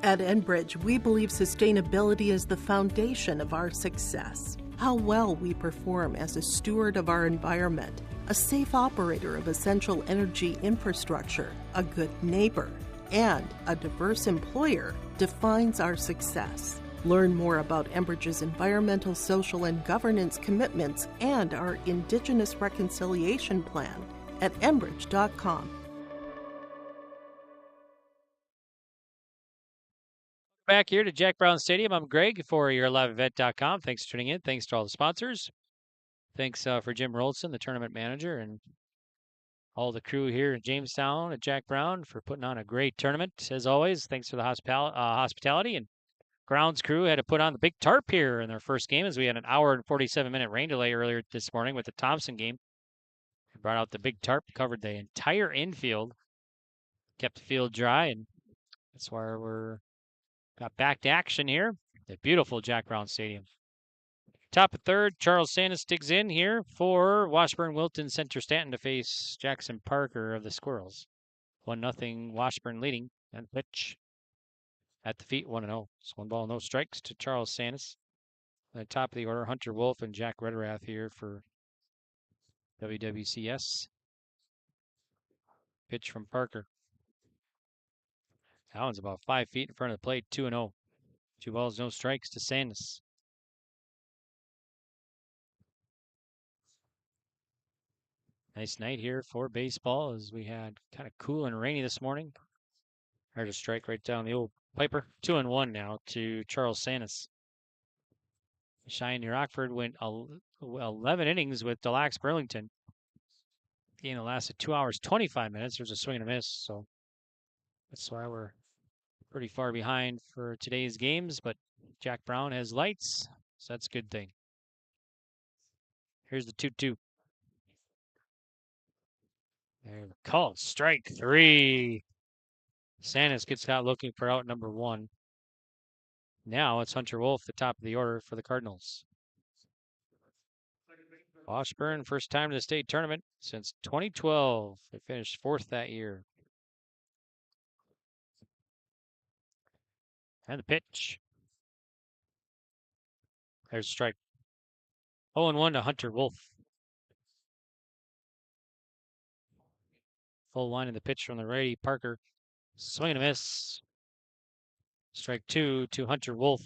At Enbridge, we believe sustainability is the foundation of our success. How well we perform as a steward of our environment, a safe operator of essential energy infrastructure, a good neighbor, and a diverse employer defines our success. Learn more about Enbridge's environmental, social, and governance commitments and our Indigenous Reconciliation Plan at enbridge.com. Back here to Jack Brown Stadium. I'm Greg for yourliveevent.com. Thanks for tuning in. Thanks to all the sponsors. Thanks for Jim Rolson, the tournament manager, and all the crew here in Jamestown at Jack Brown for putting on a great tournament. As always, thanks for the hospitality. And grounds crew had to put on the big tarp here in their first game as we had an hour and 47-minute rain delay earlier this morning with the Thompson game. We brought out the big tarp, covered the entire infield, kept the field dry, and that's why we're got back to action here at beautiful Jack Brown Stadium. Top of third, Charles Sandus digs in here for Washburn, Wilton, Center-Stanton to face Jackson Parker of the Squirrels. 1-0 Washburn leading, and pitch at the feet, 1-0. It's 1 ball, no strikes to Charles Sandus. At the top of the order, Hunter Wolf and Jack Rederath here for WWCS. Pitch from Parker. That one's about 5 feet in front of the plate, 2-0. 2 balls, no strikes to Sandus. Nice night here for baseball as we had kind of cool and rainy this morning. Heard a strike right down the old Piper. 2-1 now to Charles Sandus. Cheyenne New Rockford went 11 innings with Delax Burlington. Game that lasted 2 hours, 25 minutes. There was a swing and a miss, so that's why we're pretty far behind for today's games, but Jack Brown has lights, so that's a good thing. Here's the 2-2. There, called strike 3. Sandus gets out looking for out number 1. Now it's Hunter Wolf, the top of the order for the Cardinals. Washburn, first time to the state tournament since 2012. They finished 4th that year. And the pitch. There's a strike. 0-1 to Hunter Wolf. Full line in the pitch from the righty, Parker. Swing and a miss. Strike 2 to Hunter Wolf.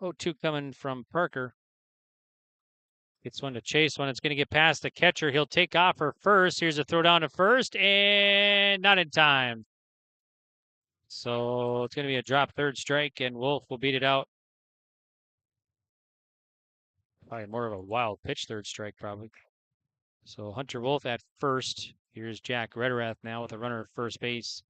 0-2 coming from Parker. Gets one to chase one. It's going to get past the catcher. He'll take off for first. Here's a throw down to first, and not in time. So it's going to be a drop third strike, and Wolf will beat it out. Probably more of a wild pitch third strike, probably. So Hunter Wolf at first. Here's Jack Rederath now with a runner at first base.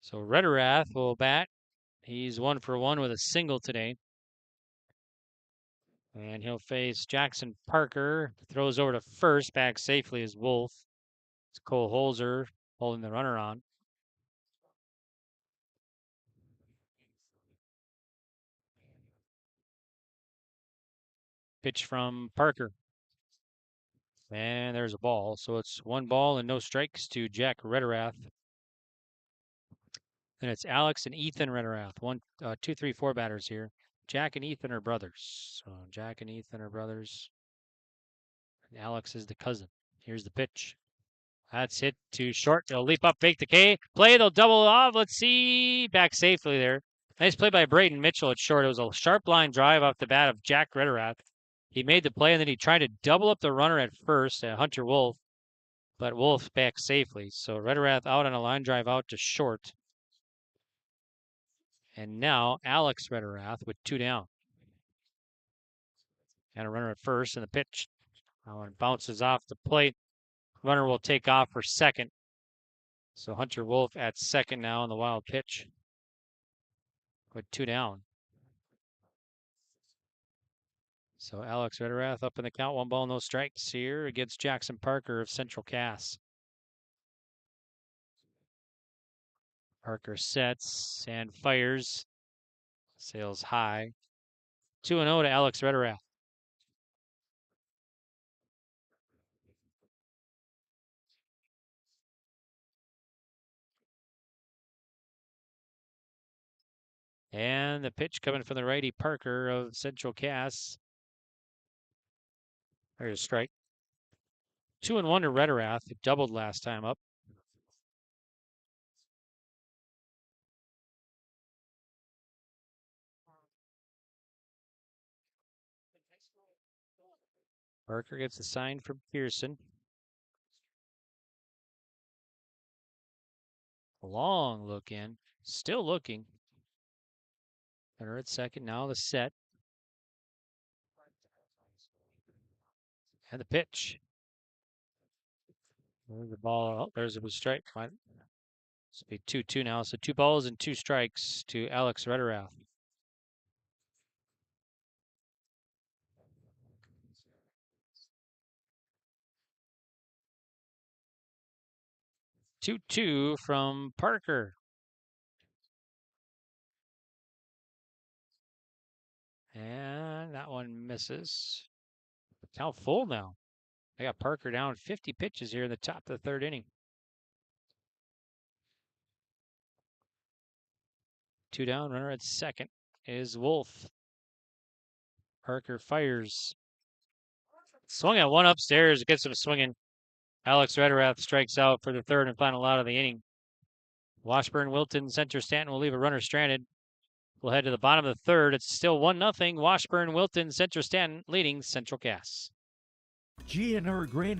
So Rederath will bat. He's 1 for 1 with a single today. And he'll face Jackson Parker. Throws over to first. Back safely is Wolf. It's Cole Holzer holding the runner on. Pitch from Parker. And there's a ball. So it's 1 ball and no strikes to Jack Rederath. And it's Alex and Ethan Rederath. 1, 2, 3, 4 batters here. Jack and Ethan are brothers. So Jack and Ethan are brothers. And Alex is the cousin. Here's the pitch. That's hit too short. They'll leap up, fake the K. Play, they'll double off. Let's see. Back safely there. Nice play by Braden Mitchell at short. It was a sharp line drive off the bat of Jack Rederath. He made the play, and then he tried to double up the runner at first, Hunter Wolf. But Wolf back safely. So Rederath out on a line drive out to short. And now Alex Rederath with 2 down. And a runner at first, and the pitch. That one bounces off the plate. Runner will take off for second. So Hunter Wolf at second now on the wild pitch. With 2 down. So Alex Rederath up in the count. 1 ball, no strikes here against Jackson Parker of Central Cass. Parker sets and fires. Sails high. 2-0 to Alex Rederath. And the pitch coming from the righty Parker of Central Cass. There's a strike. 2-1 to Rederath. It doubled last time up. Parker gets a sign from Pearson. Long look in. Still looking. Runner at second. Now the set. And the pitch. There's the ball. Oh, there's a strike. This will be 2-2 now. So 2 balls and 2 strikes to Alex Rederath. Two from Parker. And that one misses. Count full now. I got Parker down 50 pitches here in the top of the 3rd inning. 2 down, runner at second is Wolf. Parker fires. Swung at one upstairs, gets him swinging. Alex Rederath strikes out for the 3rd and final out of the inning. Washburn, Wilton, Center-Stanton will leave a runner stranded. We'll head to the bottom of the 3rd. It's still 1-0. Washburn, Wilton, Center-Stanton leading Central Cass. GNR Grain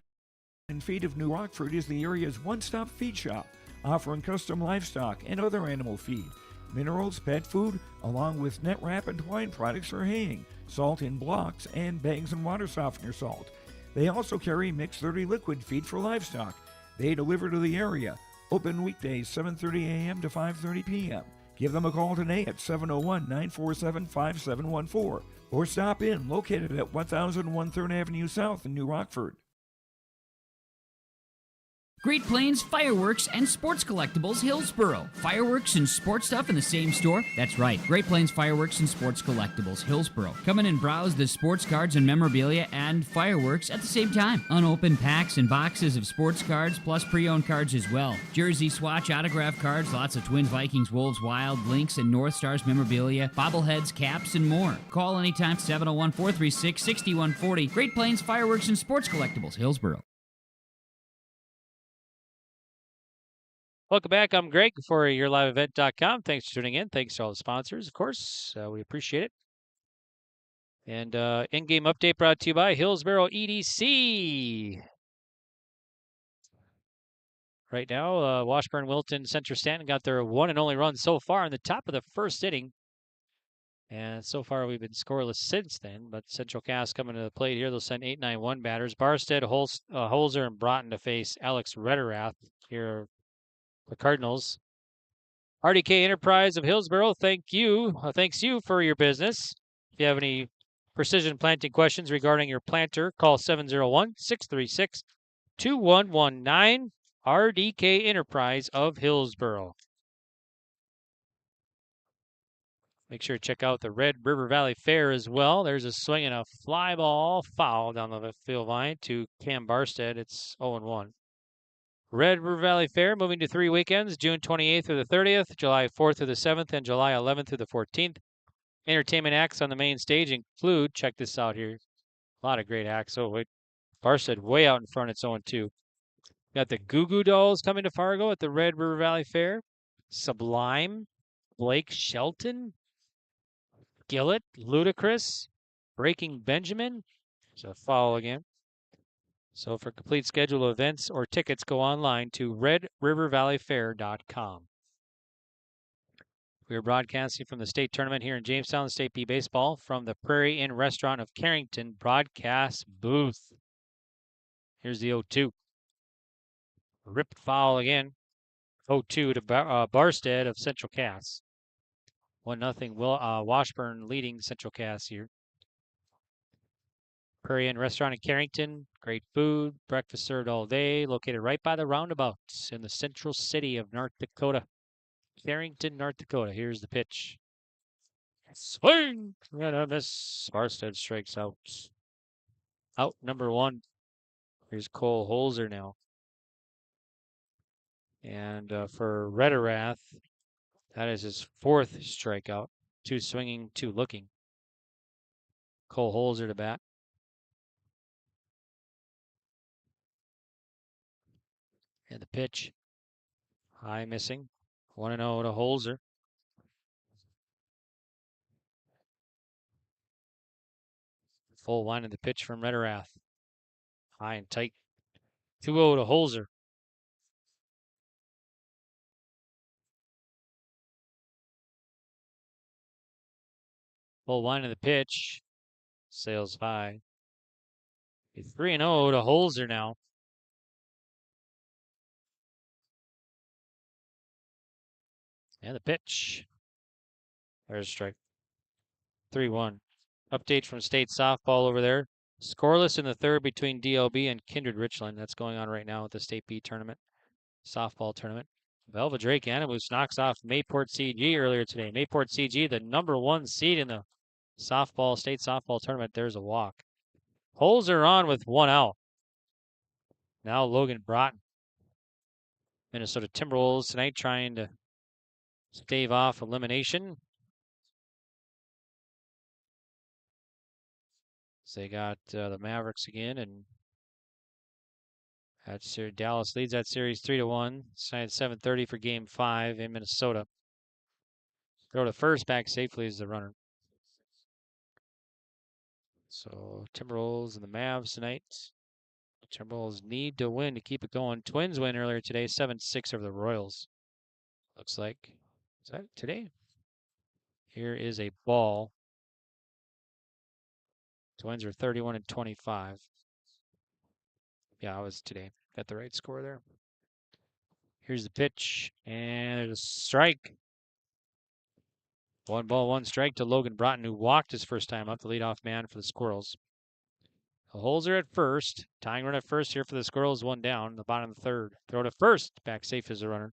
and Feed of New Rockford is the area's one-stop feed shop, offering custom livestock and other animal feed, minerals, pet food, along with net wrap and twine products for haying, salt in blocks, and bags and water softener salt. They also carry Mix 30 liquid feed for livestock. They deliver to the area. Open weekdays 7:30 a.m. to 5:30 p.m. Give them a call today at 701-947-5714 or stop in, located at 1001 3rd Avenue South in New Rockford. Great Plains Fireworks and Sports Collectibles, Hillsboro. Fireworks and sports stuff in the same store? That's right. Great Plains Fireworks and Sports Collectibles, Hillsboro. Come in and browse the sports cards and memorabilia and fireworks at the same time. Unopened packs and boxes of sports cards, plus pre-owned cards as well. Jersey, Swatch, autograph cards, lots of Twins, Vikings, Wolves, Wild, Lynx, and North Stars memorabilia, bobbleheads, caps, and more. Call anytime, 701-436-6140. Great Plains Fireworks and Sports Collectibles, Hillsboro. Welcome back. I'm Greg for YourLiveEvent.com. Thanks for tuning in. Thanks to all the sponsors, of course. We appreciate it. And in-game update brought to you by Hillsboro EDC. Right now, Washburn, Wilton, Center-Stanton got their one and only run so far in the top of the 1st inning. And so far, we've been scoreless since then. But Central Cass coming to the plate here. They'll send 8-9-1 batters. Barstead, Holzer, and Broughton to face Alex Rederath here. The Cardinals. RDK Enterprise of Hillsboro, thanks you for your business. If you have any precision planting questions regarding your planter, call 701-636-2119. RDK Enterprise of Hillsboro. Make sure to check out the Red River Valley Fair as well. There's a swing and a fly ball foul down the left field line to Cam Barstead. It's 0-1. Red River Valley Fair moving to 3 weekends, June 28th through the 30th, July 4th through the 7th, and July 11th through the 14th. Entertainment acts on the main stage include, check this out here, a lot of great acts. Oh, wait, Barstead way out in front, it's 0-2. Got the Goo Goo Dolls coming to Fargo at the Red River Valley Fair. Sublime, Blake Shelton, Gillett, Ludacris, Breaking Benjamin. So foul again. So for complete schedule of events or tickets, go online to redrivervalleyfair.com. We are broadcasting from the state tournament here in Jamestown, the State P Baseball, from the Prairie Inn Restaurant of Carrington broadcast booth. Here's the 0-2. Ripped foul again. 0-2 to Barstead of Central Cass. 1-0 Washburn leading Central Cass here. Prairie Inn Restaurant in Carrington. Great food, breakfast served all day. Located right by the roundabouts in the central city of North Dakota. Carrington, North Dakota. Here's the pitch. Swing! And a miss. Barstead strikes out. Out number 1. Here's Cole Holzer now. And for Rederath, that is his 4th strikeout. 2 swinging, 2 looking. Cole Holzer to bat. And the pitch. High missing. 1-0 to Holzer. Full line of the pitch from Rederath. High and tight. 2-0 to Holzer. Full line of the pitch. Sails high. 3-0 to Holzer now. And the pitch. There's a strike. 3-1. Update from state softball over there. Scoreless in the 3rd between DLB and Kindred Richland. That's going on right now at the State B tournament. Softball tournament. Velva Drake Animus knocks off Mayport CG earlier today. Mayport CG, the number 1 seed in the state softball tournament. There's a walk. Holzer on with 1 out. Now Logan Broughton. Minnesota Timberwolves tonight trying to stave off elimination. So they got the Mavericks again, and that's Dallas leads that series 3-1. Signed 7:30 for Game 5 in Minnesota. Throw to first, back safely as the runner. So Timberwolves and the Mavs tonight. Timberwolves need to win to keep it going. Twins win earlier today, 7-6 over the Royals. Looks like. Is that today? Here is a ball. Twins are 31-25. Yeah, it was today. Got the right score there. Here's the pitch, and there's a strike. 1 ball, 1 strike to Logan Broughton, who walked his first time up, the leadoff man for the Squirrels. The Holzer at first. Tying run at first here for the Squirrels, 1 down in the bottom of the 3rd. Throw to first. Back safe as a runner.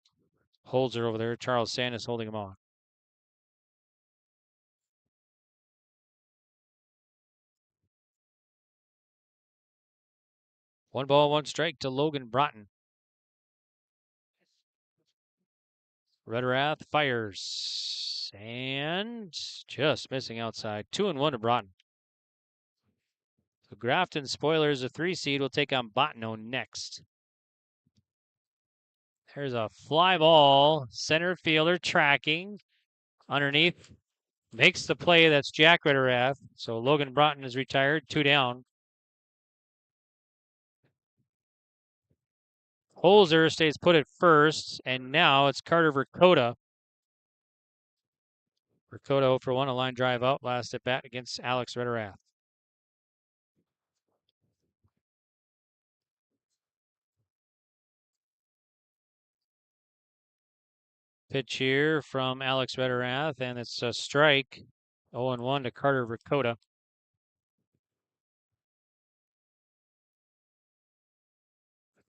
Holzer over there. Charles Sandus holding him on. One ball, 1 strike to Logan Broughton. Rederath fires. And just missing outside. 2-1 to Broughton. So Grafton Spoilers, a 3 seed, will take on Bottineau next. There's a fly ball. Center fielder tracking. Underneath. Makes the play. That's Jack Rederath. So Logan Broughton is retired. 2 down. Holzer stays put at first. And now it's Carter Verkota. Verkota 0 for 1. A line drive out. Last at bat against Alex Rederath. Pitch here from Alex Rederath, and it's a strike. 0-1 to Carter Verkota.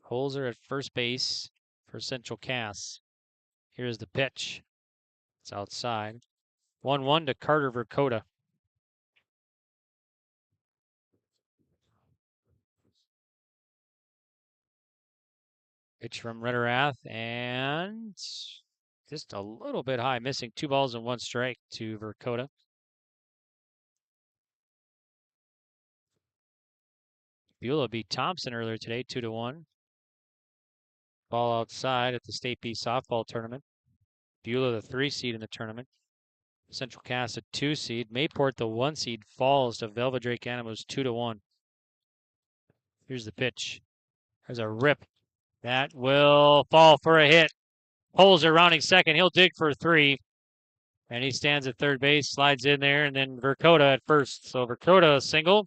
Holzer at first base for Central Cass. Here's the pitch. It's outside. 1-1 to Carter Verkota. Pitch from Rederath, and just a little bit high, missing 2 balls and 1 strike to Verkota. Beulah beat Thompson earlier today, 2-1. Ball outside at the State B softball tournament. Beulah, the 3 seed in the tournament. Central Cass, a 2 seed. Mayport, the 1 seed, falls to Velva Drake Animals 2-1. Here's the pitch. There's a rip. That will fall for a hit. Holzer rounding second. He'll dig for 3. And he stands at third base, slides in there, and then Verkota at first. So Verkota a single.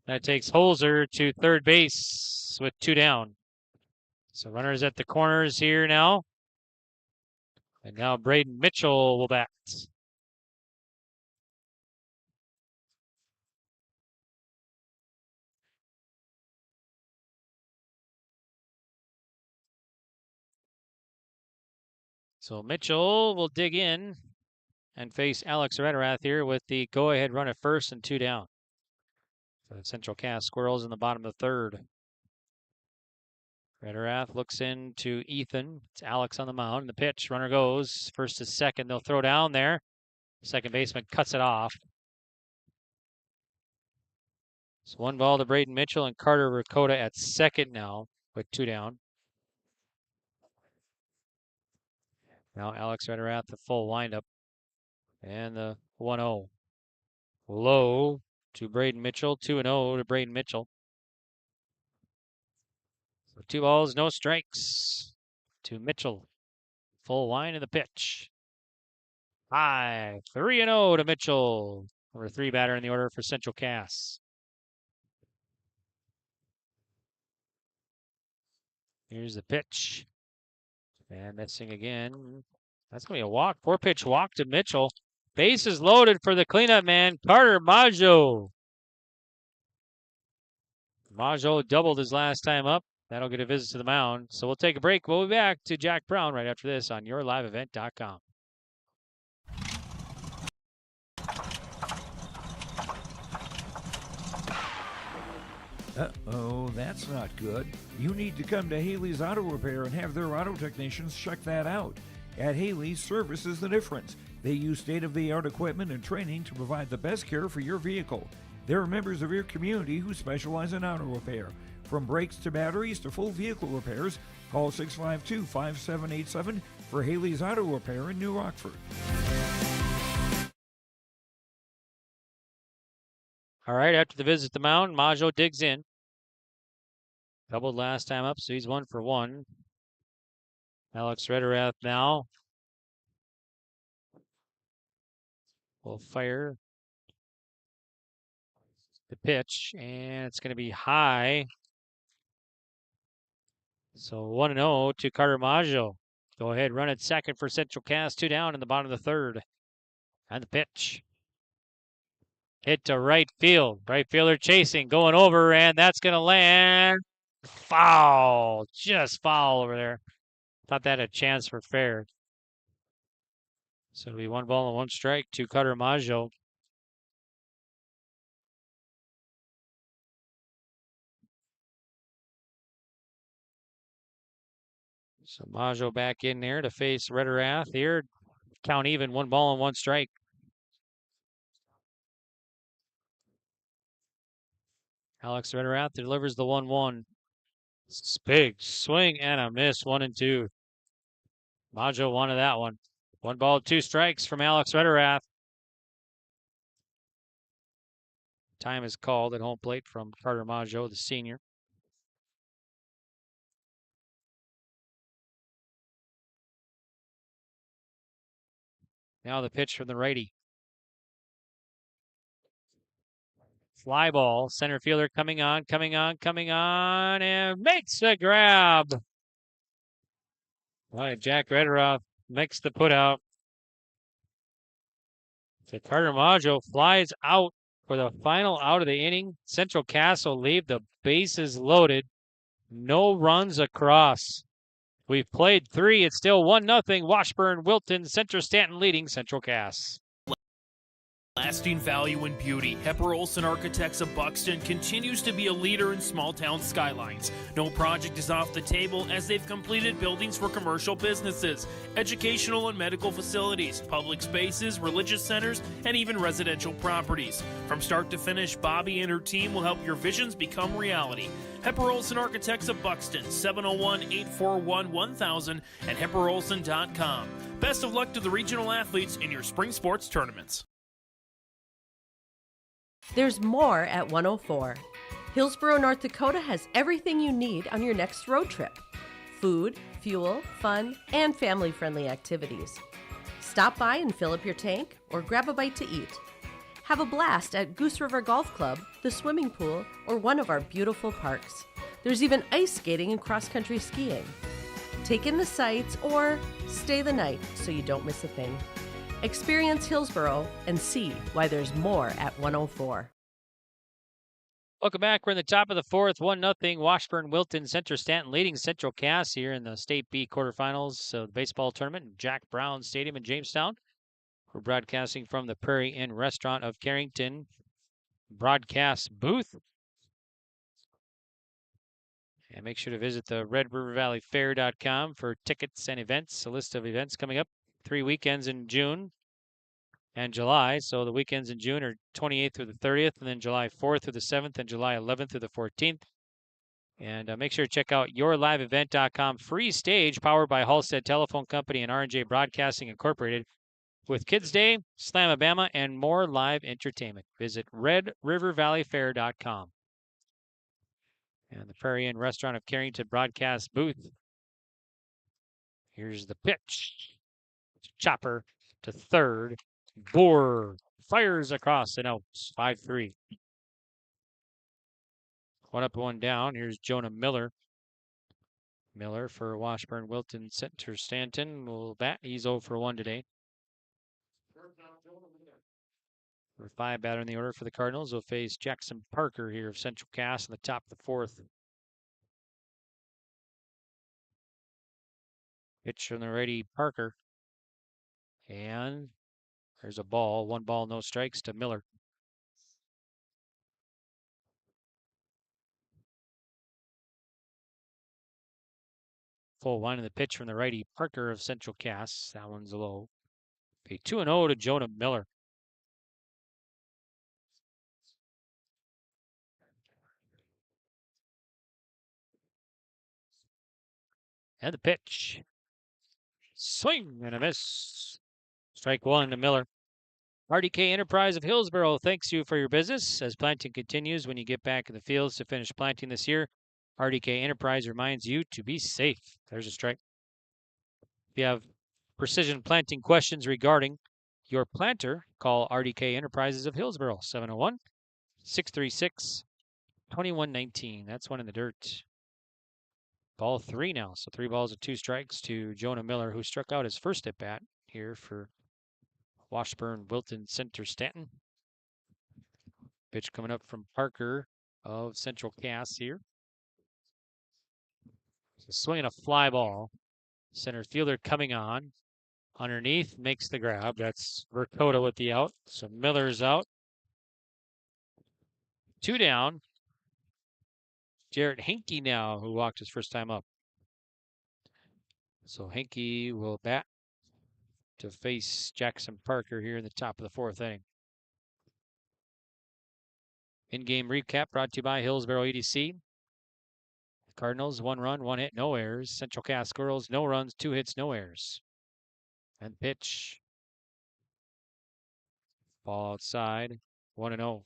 That takes Holzer to third base with 2 down. So runners at the corners here now. And now Braden Mitchell will bat. So Mitchell will dig in and face Alex Rederath here with the go-ahead run at first and 2 down. For the Central Cass Squirrels in the bottom of the 3rd. Rederath looks into Ethan. It's Alex on the mound. The pitch, runner goes first to second. They'll throw down there. Second baseman cuts it off. So 1 ball to Braden Mitchell and Carter Verkota at second now with 2 down. Now Alex Rederath, the full windup. And the 1-0. Low to Braden Mitchell. 2-0 to Braden Mitchell. So 2 balls, no strikes to Mitchell. Full line of the pitch. High. 3-0 to Mitchell. Number 3 batter in the order for Central Cass. Here's the pitch. And missing again. That's going to be a walk. 4-pitch walk to Mitchell. Bases loaded for the cleanup man, Carter Maggio. Maggio doubled his last time up. That'll get a visit to the mound. So we'll take a break. We'll be back to Jack Brown right after this on YourLiveEvent.com. Uh-oh, that's not good. You need to come to Haley's Auto Repair and have their auto technicians check that out. At Haley's, service is the difference. They use state-of-the-art equipment and training to provide the best care for your vehicle. They're members of your community who specialize in auto repair. From brakes to batteries to full vehicle repairs, call 652-5787 for Haley's Auto Repair in New Rockford. All right, after the visit to the mound, Maggio digs in. Doubled last time up, so he's 1 for 1. Alex Rederath now will fire the pitch, and it's going to be high. So 1-0 to Carter Maggio. Go ahead, run at second for Central Cass. 2 down in the bottom of the 3rd. And the pitch. Hit to right field. Right fielder chasing, going over, and that's going to land. Foul. Just foul over there. Thought that had a chance for fair. So it'll be 1 ball and 1 strike to Carter Maggio. So Maggio back in there to face Rederath here. Count even, 1 ball and 1 strike. Alex Rederath delivers the 1-1. Big swing and a miss, 1-2. Maggio wanted that one. 1 ball, 2 strikes from Alex Rederath. Time is called at home plate from Carter Maggio, the senior. Now the pitch from the righty. Fly ball. Center fielder coming on, and makes the grab. All right, Jack Rederath makes the put out. So Carter Maggio flies out for the final out of the inning. Central Cass will leave the bases loaded. No runs across. We've played 3. It's still 1-0. Washburn, Wilton, Center-Stanton leading Central Cass. Lasting value and beauty. Hepper Olson Architects of Buxton continues to be a leader in small town skylines. No project is off the table as they've completed buildings for commercial businesses, educational and medical facilities, public spaces, religious centers, and even residential properties. From start to finish, Bobby and her team will help your visions become reality. Hepper Olson Architects of Buxton, 701-841-1000 and hepperolson.com. Best of luck to the regional athletes in your spring sports tournaments. There's more at 104. Hillsborough, North Dakota has everything you need on your next road trip. Food, fuel, fun, and family-friendly activities. Stop by and fill up your tank or grab a bite to eat. Have a blast at Goose River Golf Club, the swimming pool, or one of our beautiful parks. There's even ice skating and cross-country skiing. Take in the sights or stay the night so you don't miss a thing. Experience Hillsborough and see why there's more at 104. Welcome back. We're in the top of the fourth, 1-0. Washburn, Wilton, Center-Stanton leading Central Cass here in the State B quarterfinals of the baseball tournament in Jack Brown Stadium in Jamestown. We're broadcasting from the Prairie Inn Restaurant of Carrington broadcast booth. And make sure to visit the RedRiverValleyFair.com for tickets and events, a list of events coming up. 3 weekends in June and July. So the weekends in June are 28th through the 30th, and then July 4th through the 7th, and July 11th through the 14th. And make sure to check out yourliveevent.com. Free stage powered by Halstead Telephone Company and R&J Broadcasting Incorporated with Kids Day, Slamabama, and more live entertainment. Visit RedRiverValleyFair.com. And the Prairie Inn Restaurant of Carrington broadcast booth. Here's the pitch. Chopper to third. Bohr fires across and out. 5-3. One up, one down. Here's Jonah Miller. Miller for Washburn, Wilton, Center-Stanton will bat. He's 0 for 1 today. For 5 batter in the order for the Cardinals will face Jackson Parker here of Central Cass in the top of the fourth. Pitch from the righty Parker. And there's a ball. 1 ball, no strikes to Miller. Full line of the pitch from the righty Parker of Central Cass. That one's low. A 2-0 to Jonah Miller. And the pitch. Swing and a miss. Strike 1 to Miller. RDK Enterprise of Hillsborough thanks you for your business. As planting continues, when you get back in the fields to finish planting this year, RDK Enterprise reminds you to be safe. There's a strike. If you have precision planting questions regarding your planter, call RDK Enterprises of Hillsborough, 701-636-2119. That's one in the dirt. Ball 3 now, so 3 balls and 2 strikes to Jonah Miller, who struck out his first at bat here for Washburn, Wilton, Center-Stanton. Pitch coming up from Parker of Central Cass here. Swinging a fly ball. Center fielder coming on. Underneath, makes the grab. That's Dakota with the out. So Miller's out. 2 down. Jarrett Henke now, who walked his first time up. So Henke will bat to face Jackson Parker here in the top of the 4th inning. In-game recap brought to you by Hillsborough EDC. Cardinals, 1 run, 1 hit, no errors. Central Cass Squirrels, no runs, 2 hits, no errors. And pitch. Ball outside, 1-0.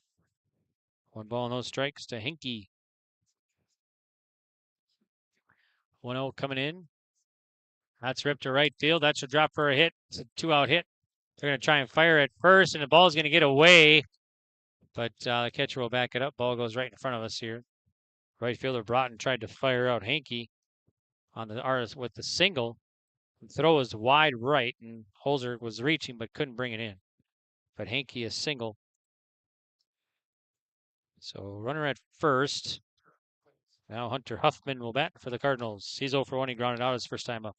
1 ball, no strikes to Henke. 1-0 coming in. That's ripped to right field. That should drop for a hit. It's a 2-out hit. They're going to try and fire at first, and the ball's going to get away. But the catcher will back it up. Ball goes right in front of us here. Right fielder Broughton tried to fire out Henke on the RS with the single. The throw was wide right, and Holzer was reaching but couldn't bring it in. But Henke is single. So runner at first. Now Hunter Huffman will bat for the Cardinals. He's 0 for 1. He grounded out his first time up.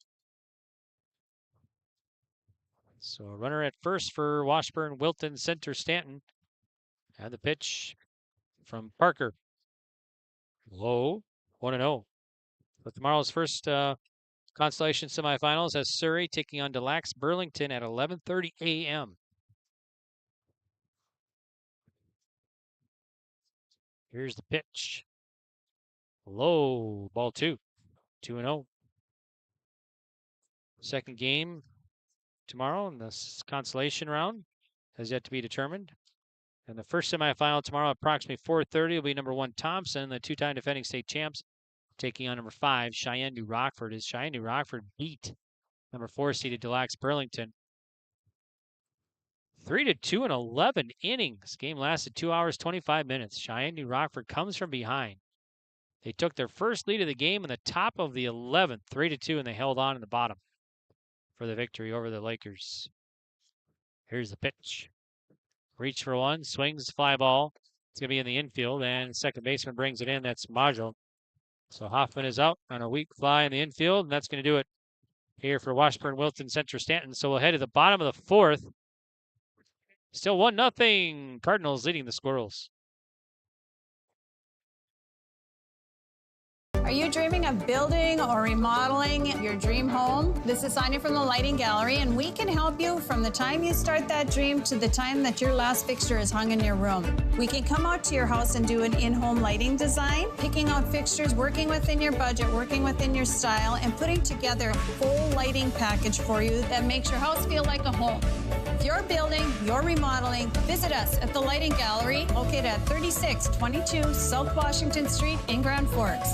So a runner at first for Washburn, Wilton, Center-Stanton. And the pitch from Parker. Low, 1-0. For tomorrow's first Constellation semifinals has Surrey taking on Delax Burlington at 11:30 a.m. Here's the pitch. Low, ball 2. 2-0. Second game tomorrow in this consolation round has yet to be determined. And the first semifinal tomorrow, approximately 4:30, will be number 1 Thompson, the two-time defending state champs, taking on number 5 Cheyenne New Rockford. As Cheyenne New Rockford beat number 4 seeded Delax Burlington 3-2 in 11 innings. Game lasted 2 hours 25 minutes. Cheyenne New Rockford comes from behind. They took their first lead of the game in the top of the 11th, 3-2, and they held on in the bottom for the victory over the Lakers. Here's the pitch. Reach for one, swings, fly ball. It's going to be in the infield, and second baseman brings it in. That's Majo. So Hoffman is out on a weak fly in the infield, and that's going to do it here for Washburn, Wilton, Center-Stanton. So we'll head to the bottom of the 4th. Still 1-0. Cardinals leading the Squirrels. Are you dreaming of building or remodeling your dream home? This is Sonia from the Lighting Gallery, and we can help you from the time you start that dream to the time that your last fixture is hung in your room. We can come out to your house and do an in-home lighting design, picking out fixtures, working within your budget, working within your style, and putting together a full lighting package for you that makes your house feel like a home. If you're building, you're remodeling, visit us at the Lighting Gallery, located at 3622 South Washington Street in Grand Forks.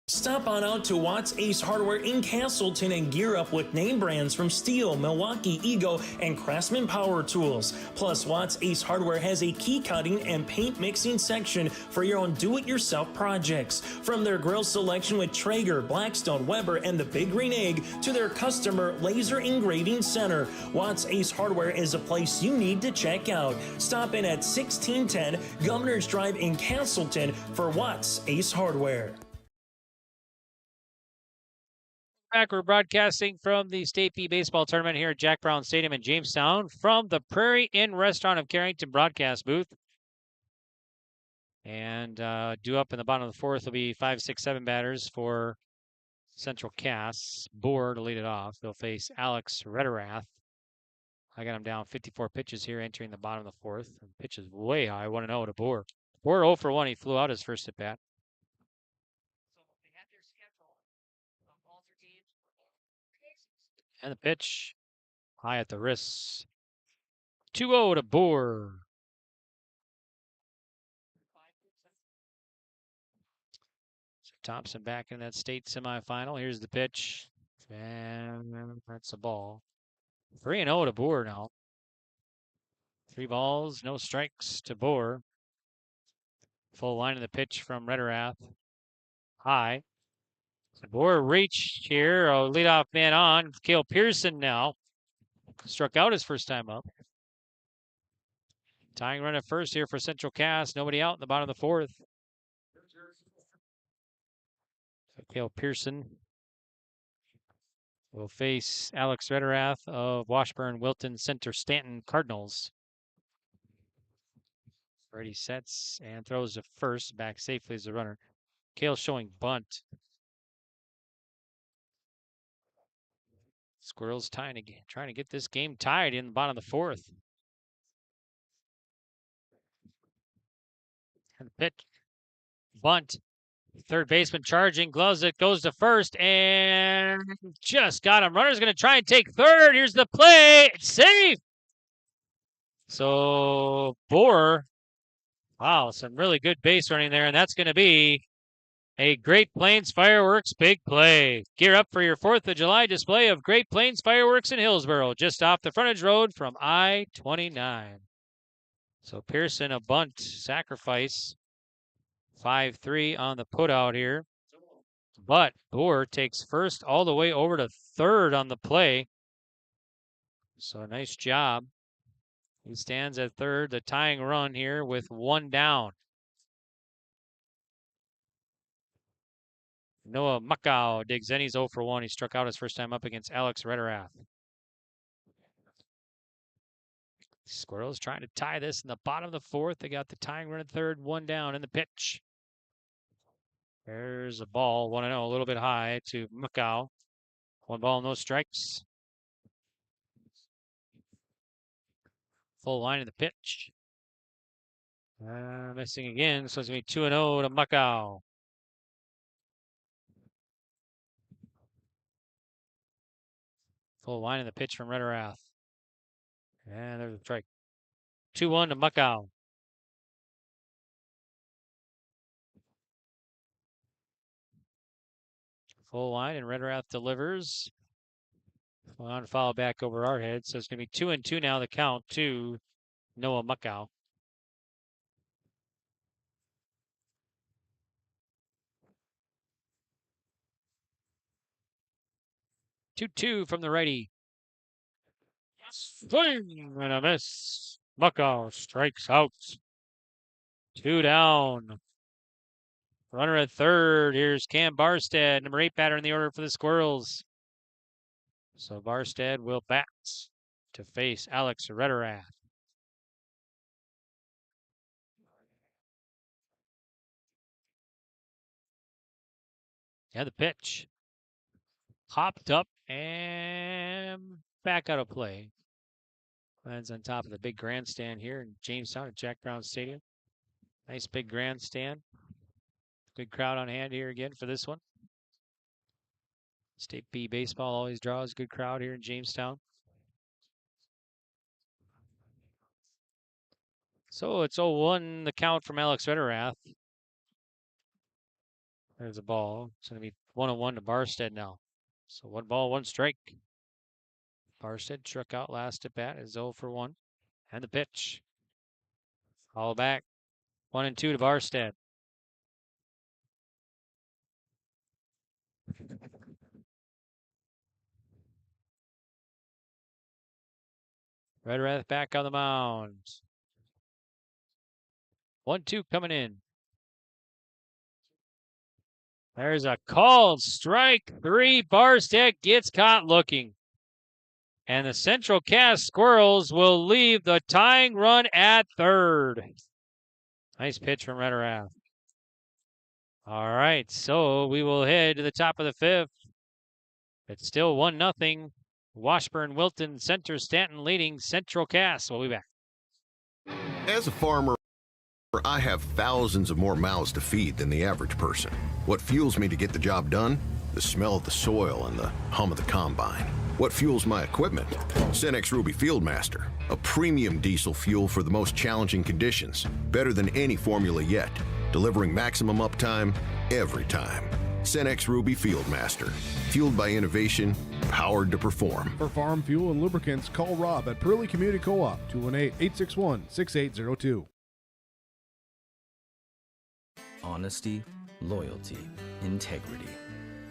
Stop on out to Watts Ace Hardware in Castleton and gear up with name brands from Steel, Milwaukee, Ego, and Craftsman Power Tools. Plus, Watts Ace Hardware has a key cutting and paint mixing section for your own do-it-yourself projects. From their grill selection with Traeger, Blackstone, Weber, and the Big Green Egg to their customer laser engraving center, Watts Ace Hardware is a place you need to check out. Stop in at 1610 Governor's Drive in Castleton for Watts Ace Hardware. Back, we're broadcasting from the State P Baseball Tournament here at Jack Brown Stadium in Jamestown from the Prairie Inn Restaurant of Carrington broadcast booth. And due up in the bottom of the 4th will be 5, 6, 7 batters for Central Cass. Boer to lead it off. They'll face Alex Rederath. I got him down 54 pitches here entering the bottom of the 4th. And pitch is way high, 1-0 to Boer. Boer 0 for 1. He flew out his first at bat. And the pitch, high at the wrists. 2-0 to Boer. So Thompson back in that state semifinal. Here's the pitch. And that's a ball. 3-0 to Boer now. 3 balls, no strikes to Boer. Full line of the pitch from Rederath. High. Boer reached here. Leadoff man on. Cale Pearson now. Struck out his first time up. Tying run at first here for Central Cass. Nobody out in the bottom of the 4th. So Cale Pearson will face Alex Rederath of Washburn, Wilton, Center-Stanton Cardinals. Ready, sets, and throws to first. Back safely as a runner. Cale showing bunt. Squirrels tying again, trying to get this game tied in the bottom of the 4th. And the pitch, bunt, third baseman charging, gloves it, goes to first, and just got him. Runner's going to try and take third. Here's the play. It's safe. So Boer, wow, some really good base running there, and that's going to be a Great Plains Fireworks big play. Gear up for your 4th of July display of Great Plains Fireworks in Hillsboro, just off the frontage road from I-29. So Pearson, a bunt sacrifice. 5-3 on the putout here. But Boer takes first all the way over to third on the play. So nice job. He stands at third, the tying run here with 1 down. Noah Muckow digs in. He's 0 for 1. He struck out his first time up against Alex Rederath. Squirrels trying to tie this in the bottom of the fourth. They got the tying run at third, 1 down in the pitch. There's a ball, 1-0, a little bit high to Muckow. 1 ball, no strikes. Full line in the pitch. Missing again, so it's going to be 2-0 to Muckow. Full line in the pitch from Rederath. And there's a strike. 2-1 to Muckow. Full line, and Rederath delivers. On foul back over our head, so it's going to be 2-2 now, the count to Noah Muckow. Two from the righty. Swing and a miss. Muckow strikes out. 2 down. Runner at third. Here's Cam Barstead, number 8 batter in the order for the Squirrels. So Barstead will bat to face Alex Rederath. Yeah, the pitch. Popped up and back out of play. Lands on top of the big grandstand here in Jamestown at Jack Brown Stadium. Nice big grandstand. Good crowd on hand here again for this one. State B baseball always draws a good crowd here in Jamestown. So it's 0-1, the count from Alex Rederath. There's a ball. It's going to be 1-1 to Barstead now. So 1 ball, 1 strike. Barstead struck out last at bat, is 0 for 1. And the pitch. All back. 1-2 to Barstead. Rederath back on the mound. 1-2 coming in. There's a called strike 3. Barstead gets caught looking. And the Central Cass Squirrels will leave the tying run at third. Nice pitch from Rederath. All right, so we will head to the top of the 5th. It's still 1-0. Washburn, Wilton, Center-Stanton leading Central Cass. We'll be back. As a farmer, I have thousands of more mouths to feed than the average person. What fuels me to get the job done? The smell of the soil and the hum of the combine. What fuels my equipment? Cenex Ruby Fieldmaster, a premium diesel fuel for the most challenging conditions. Better than any formula yet, delivering maximum uptime every time. Cenex Ruby Fieldmaster, fueled by innovation, powered to perform. For farm fuel and lubricants, call Rob at Pearly Community Co-op, 218-861-6802. Honesty, loyalty, integrity.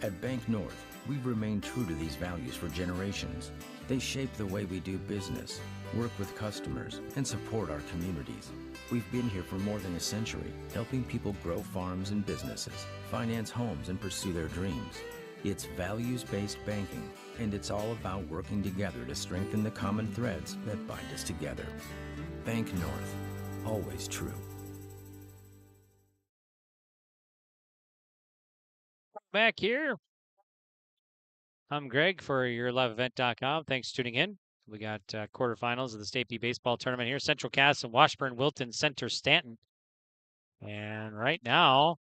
At Bank North, we've remained true to these values for generations. They shape the way we do business, work with customers, and support our communities. We've been here for more than a century, helping people grow farms and businesses, finance homes, and pursue their dreams. It's values-based banking, and it's all about working together to strengthen the common threads that bind us together. Bank North, always true. Back here. I'm Greg for YourLiveEvent.com. Thanks for tuning in. We got quarterfinals of the State B baseball tournament here. Central Cass and Washburn, Wilton, Center-Stanton. And right now,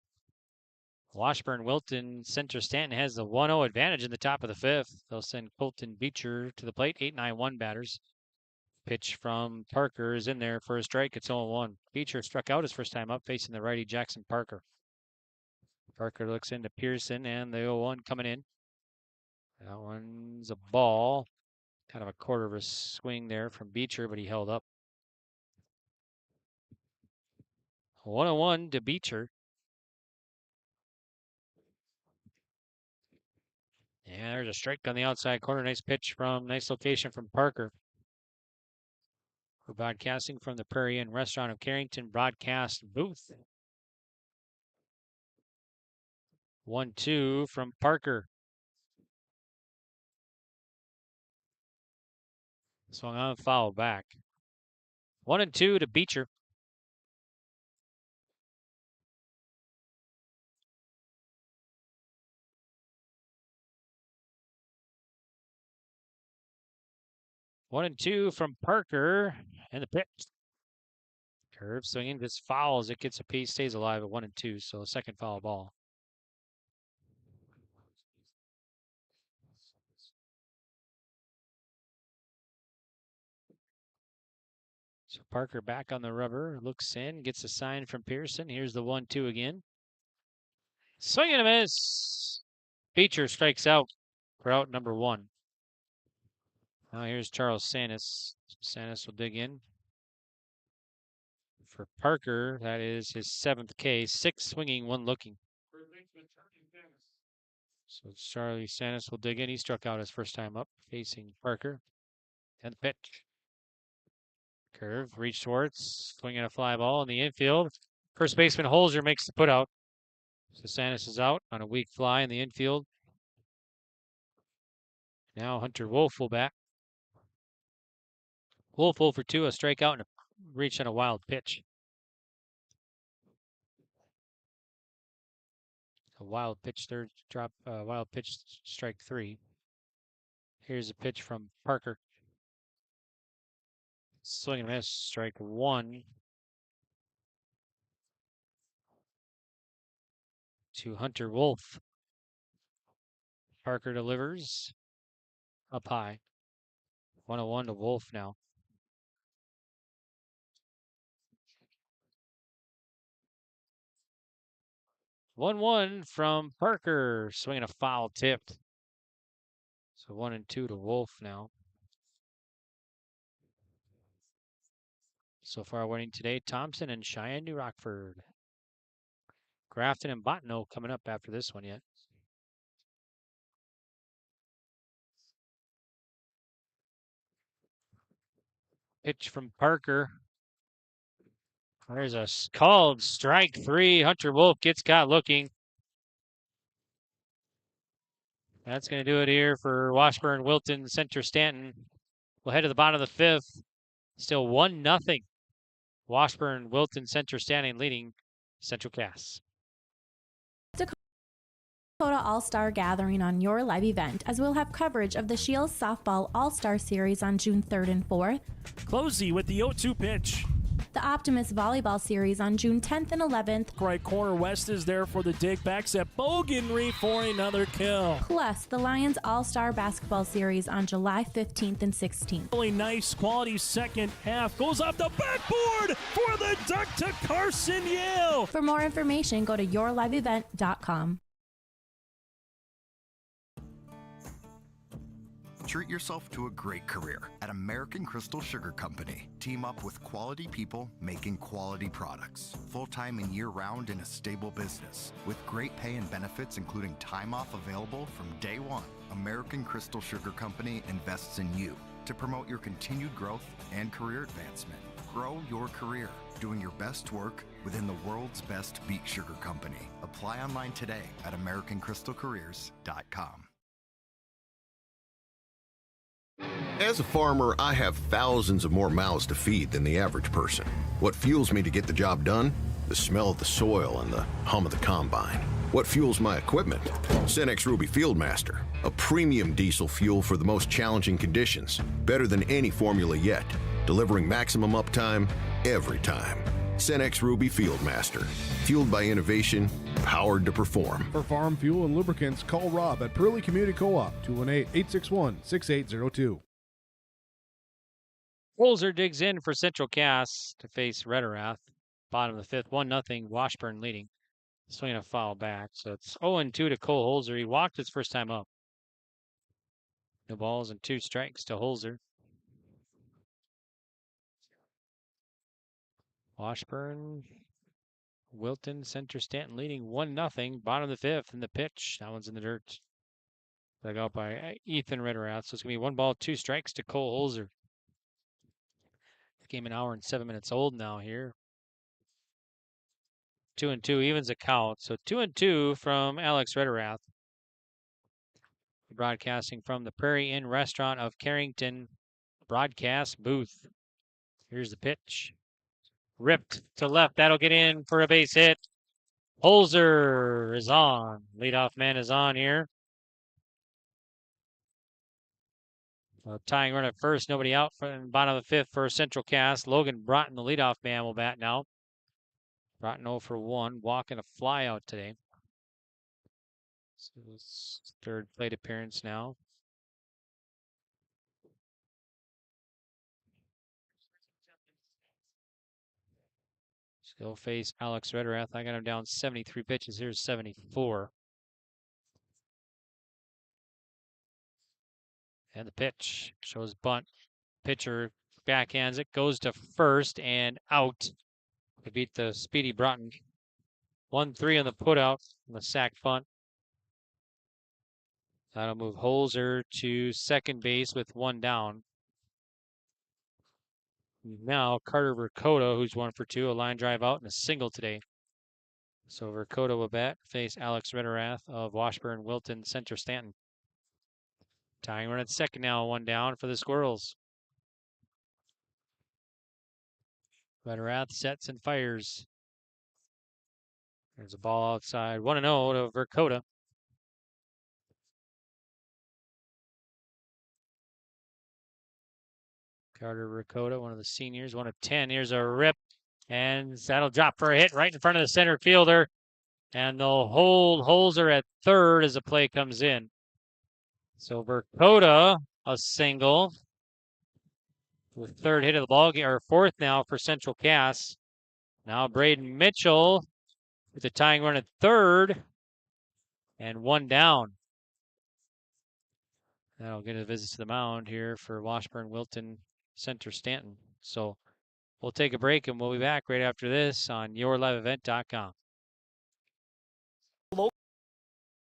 Washburn, Wilton, Center-Stanton has the 1-0 advantage in the top of the 5th. They'll send Colton Beecher to the plate, 8-9-1 batters. Pitch from Parker is in there for a strike. It's 0-1. Beecher struck out his first time up facing the righty Jackson Parker. Parker looks into Pearson, and the 0-1 coming in. That one's a ball. Kind of a quarter of a swing there from Beecher, but he held up. 1-1 to Beecher. Yeah, there's a strike on the outside corner. Nice location from Parker. We're broadcasting from the Prairie Inn Restaurant of Carrington broadcast booth. 1-2 from Parker. Swung on, foul back. 1-2 to Beecher. One and two from Parker, and the pitch. Curve swinging, just fouls. It gets a piece, stays alive at 1-2, so second foul ball. So Parker back on the rubber, looks in, gets a sign from Pearson. Here's the 1-2 again. Swing and a miss. Beecher strikes out for out number one. Now here's Charles Sanis. Sanis will dig in. For Parker, that is his 7th K. 6 swinging, 1 looking. So Charlie Sanis will dig in. He struck out his first time up, facing Parker. And the pitch. Curve, reach towards, swinging a fly ball in the infield. First baseman Holzer makes the putout. So Sanis is out on a weak fly in the infield. Now Hunter Wolf will bat. Wolf 0 for 2, a strikeout and a reach on a wild pitch. A wild pitch wild pitch strike 3. Here's a pitch from Parker. Swing and miss, strike 1. To Hunter Wolf. Parker delivers up high. 1-1 to Wolf now. One from Parker, swinging a foul tipped. So 1-2 to Wolf now. So far winning today, Thompson and Cheyenne New Rockford. Grafton and Bottineau coming up after this one yet. Pitch from Parker. There's a called strike 3. Hunter Wolf gets caught looking. That's going to do it here for Washburn, Wilton, Center-Stanton. We'll head to the bottom of the 5th. Still 1-0. Washburn, Wilton, Center-Stanton leading Central Cass. Dakota All-Star Gathering on your live event, as we'll have coverage of the Shields Softball All-Star Series on June 3rd and 4th. Closey with the 0-2 pitch. The Optimist Volleyball Series on June 10th and 11th. Right corner West is there for the dig. Backs at Bogenry for another kill. Plus, the Lions All-Star Basketball Series on July 15th and 16th. Really nice quality second half. Goes off the backboard for the duck to Carson Yale. For more information, go to yourliveevent.com. Treat yourself to a great career at American Crystal Sugar Company. Team up with quality people making quality products. Full-time and year-round in a stable business. With great pay and benefits including time off available from day one. American Crystal Sugar Company invests in you to promote your continued growth and career advancement. Grow your career doing your best work within the world's best beet sugar company. Apply online today at AmericanCrystalCareers.com. As a farmer, I have thousands of more mouths to feed than the average person. What fuels me to get the job done? The smell of the soil and the hum of the combine. What fuels my equipment? Cenex Ruby Fieldmaster, a premium diesel fuel for the most challenging conditions. Better than any formula yet, delivering maximum uptime every time. Cenex Ruby Fieldmaster, fueled by innovation, powered to perform. For farm fuel and lubricants, call Rob at Pearly Community Co-op, 218-861-6802. Holzer digs in for Central Cass to face Rederath. Bottom of the 5th, 1-0, Washburn leading. Swinging a foul back, so it's 0-2 to Cole Holzer. He walked his first time up. No balls and 2 strikes to Holzer. Washburn, Wilton, Center-Stanton leading 1-0. Bottom of the 5th, and the pitch. That one's in the dirt. Dug out by Ethan Rederath. So it's going to be 1 ball, 2 strikes to Cole Holzer. Game an hour and 7 minutes old now here. 2-2 evens the count. So 2-2 from Alex Rederath. Broadcasting from the Prairie Inn Restaurant of Carrington broadcast booth. Here's the pitch. Ripped to left. That'll get in for a base hit. Holzer is on. Leadoff man is on here. Tying run at first. Nobody out from the bottom of the fifth for Central Cast. Logan Broughton, the leadoff man, will bat now. Broughton 0 for 1. Walk and a fly out today. So his third plate appearance now. Still face Alex Rederath. I got him down 73 pitches. Here's 74. And the pitch shows bunt. Pitcher backhands it, goes to first and out. They beat the speedy Broughton. 1-3 on the putout on the sac bunt. That'll move Holzer to second base with one down. Now Carter Vercoda, who's 1 for 2, a line drive out and a single today. So Vercoda will bat, face Alex Rederath of Washburn, Wilton, Center-Stanton. Tying run at second now, 1 down for the Squirrels. Rederath sets and fires. There's a ball outside. 1-0 to Vercoda. Carter Vercoda, one of the seniors, 1 of 10. Here's a rip, and that'll drop for a hit right in front of the center fielder. And they'll hold Holzer at third as the play comes in. So Vercoda, a single. With third hit of the ball game, or fourth now for Central Cass. Now Braden Mitchell with the tying run at third. And 1 down. That'll get a visit to the mound here for Washburn, Wilton, Center-Stanton. So we'll take a break and we'll be back right after this on yourliveevent.com.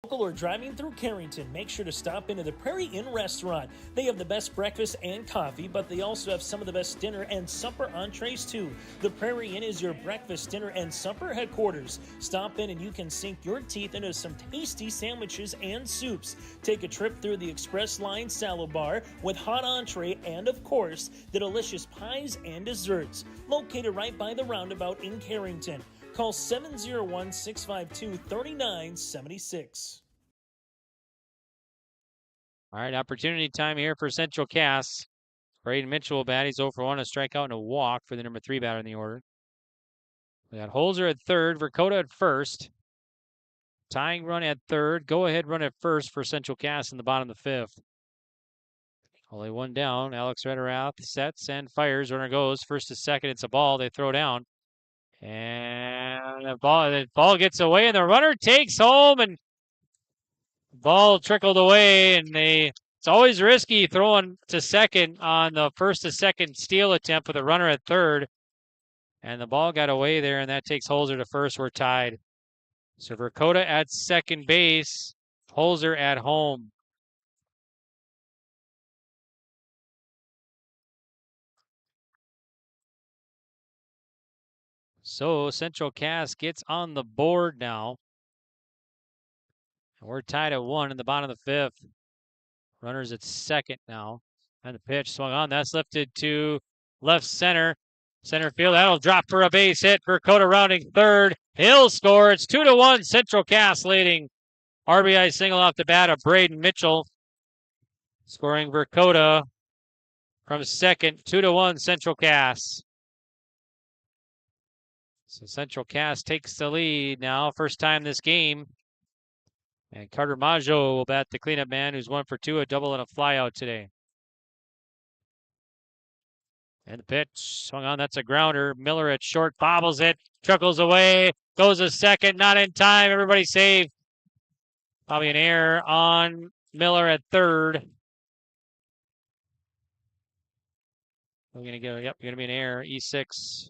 Local or driving through Carrington, make sure to stop into the Prairie Inn Restaurant. They have the best breakfast and coffee, but they also have some of the best dinner and supper entrees too. The Prairie Inn is your breakfast, dinner, and supper headquarters. Stop in and you can sink your teeth into some tasty sandwiches and soups. Take a trip through the Express Line Salad Bar with hot entree and, of course, the delicious pies and desserts. Located right by the roundabout in Carrington. Call 701-652-3976. All right, opportunity time here for Central Cass. Braden Mitchell will bat. He's 0 for 1, a strikeout and a walk for the number 3 batter in the order. We got Holzer at third, Vercoda at first. Tying run at third, go-ahead run at first for Central Cass in the bottom of the fifth. Only 1 down. Alex Rederath sets and fires. Runner goes first to second. It's a ball. They throw down. And the ball gets away, and the runner takes home, and the ball trickled away. And it's always risky throwing to second on the first to second steal attempt with a runner at third. And the ball got away there, and that takes Holzer to first. We're tied. So Vercoda at second base, Holzer at home. So Central Cass gets on the board now. And we're tied at 1 in the bottom of the fifth. Runners at second now. And the pitch swung on. That's lifted to left center. Center field. That'll drop for a base hit. Vercoda rounding third. He'll score. It's 2-1. Central Cass leading. RBI single off the bat of Braden Mitchell. Scoring Vercoda from second. 2-1 Central Cass. So Central Cass takes the lead now, first time this game. And Carter Maggio will bat the cleanup man, who's 1 for 2, a double and a flyout today. And the pitch swung on, that's a grounder. Miller at short, bobbles it, chuckles away, goes a second, not in time, everybody saved. Probably an error on Miller at third. We're going to go, yep, going to be an error, E6.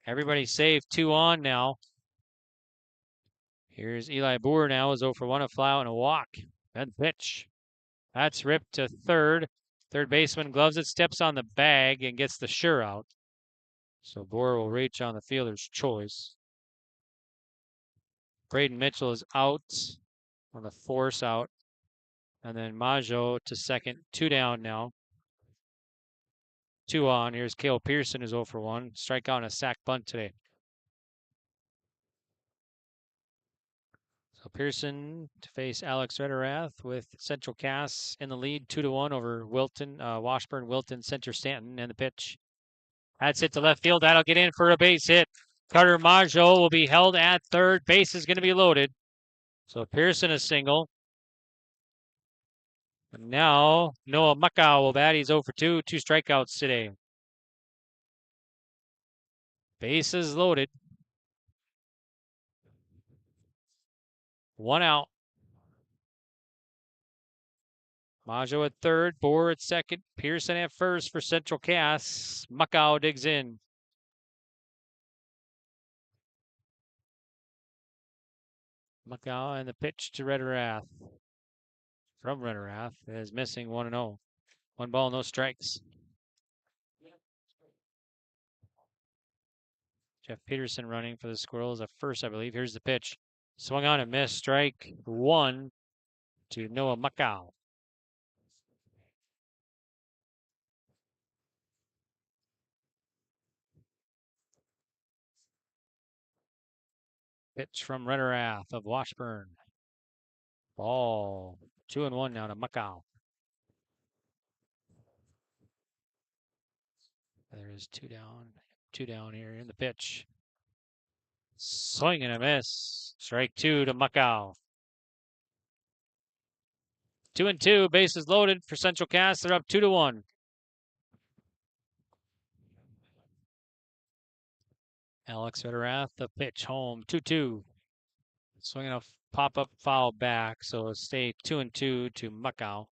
Everybody saved, 2 on now. Here's Eli Boer now, is 0 for 1, a flyout and a walk. And pitch. That's ripped to third. Third baseman gloves it, steps on the bag, and gets the sure out. So Boer will reach on the fielder's choice. Braden Mitchell is out on the force out. And then Majo to second. 2 down now. 2 on. Here's Cale Pearson, who's 0 for 1. Strikeout and a sac bunt today. So Pearson to face Alex Rederath with Central Cass in the lead, 2-1 over Wilton, Washburn, Wilton, Center-Stanton, and the pitch. That's hit to left field. That'll get in for a base hit. Carter Majo will be held at third. Base is going to be loaded. So Pearson a single. And now Noah Muckow will bat. He's 0 for 2. 2 strikeouts today. Bases loaded. 1 out. Majo at third, Boer at second, Pearson at first for Central Cass. Muckow digs in. Muckow and the pitch to Rederath. From Rederath is missing 1-0. 1 ball, no strikes. Jeff Peterson running for the Squirrels at first, I believe. Here's the pitch. Swung on and missed. Strike 1 to Noah Muckow. Pitch from Rederath of Washburn. Ball. 2-1 now to Muckow. There is 2 down. 2 down here in the pitch. Swing and a miss. Strike 2 to Muckow. 2-2. Bases loaded for Central Cass. They're up 2-1. Alex Rederath, the pitch home. 2-2. Swinging a pop-up foul back, so it'll stay 2-2 to Muckow.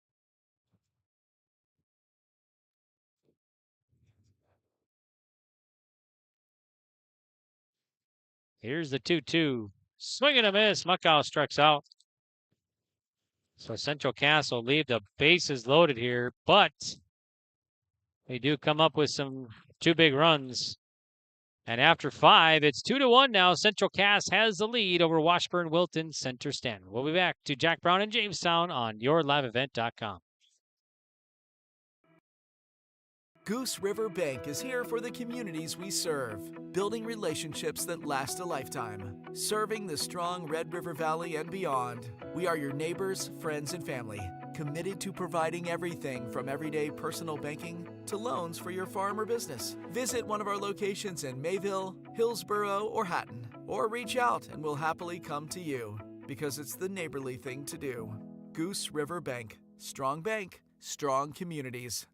Here's the 2-2. Swing and a miss. Muckow strikes out. So Central Cass will leave the bases loaded here, but they do come up with some 2 big runs. And after 5, it's 2-1 now. Central Cass has the lead over Washburn, Wilton, Center-Stanton. We'll be back to Jack Brown and Jamestown on yourliveevent.com. Goose River Bank is here for the communities we serve, building relationships that last a lifetime, serving the strong Red River Valley and beyond. We are your neighbors, friends, and family, committed to providing everything from everyday personal banking to loans for your farm or business. Visit one of our locations in Mayville, Hillsborough, or Hatton, or reach out and we'll happily come to you, because it's the neighborly thing to do. Goose River Bank, strong communities.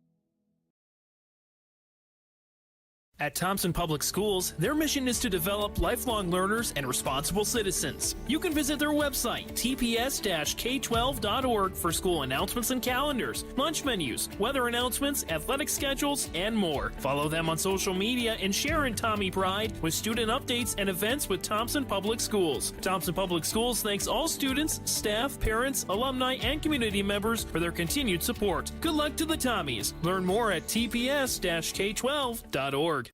At Thompson Public Schools, their mission is to develop lifelong learners and responsible citizens. You can visit their website, tps-k12.org, for school announcements and calendars, lunch menus, weather announcements, athletic schedules, and more. Follow them on social media and share in Tommy Pride with student updates and events with Thompson Public Schools. Thompson Public Schools thanks all students, staff, parents, alumni, and community members for their continued support. Good luck to the Tommies. Learn more at tps-k12.org.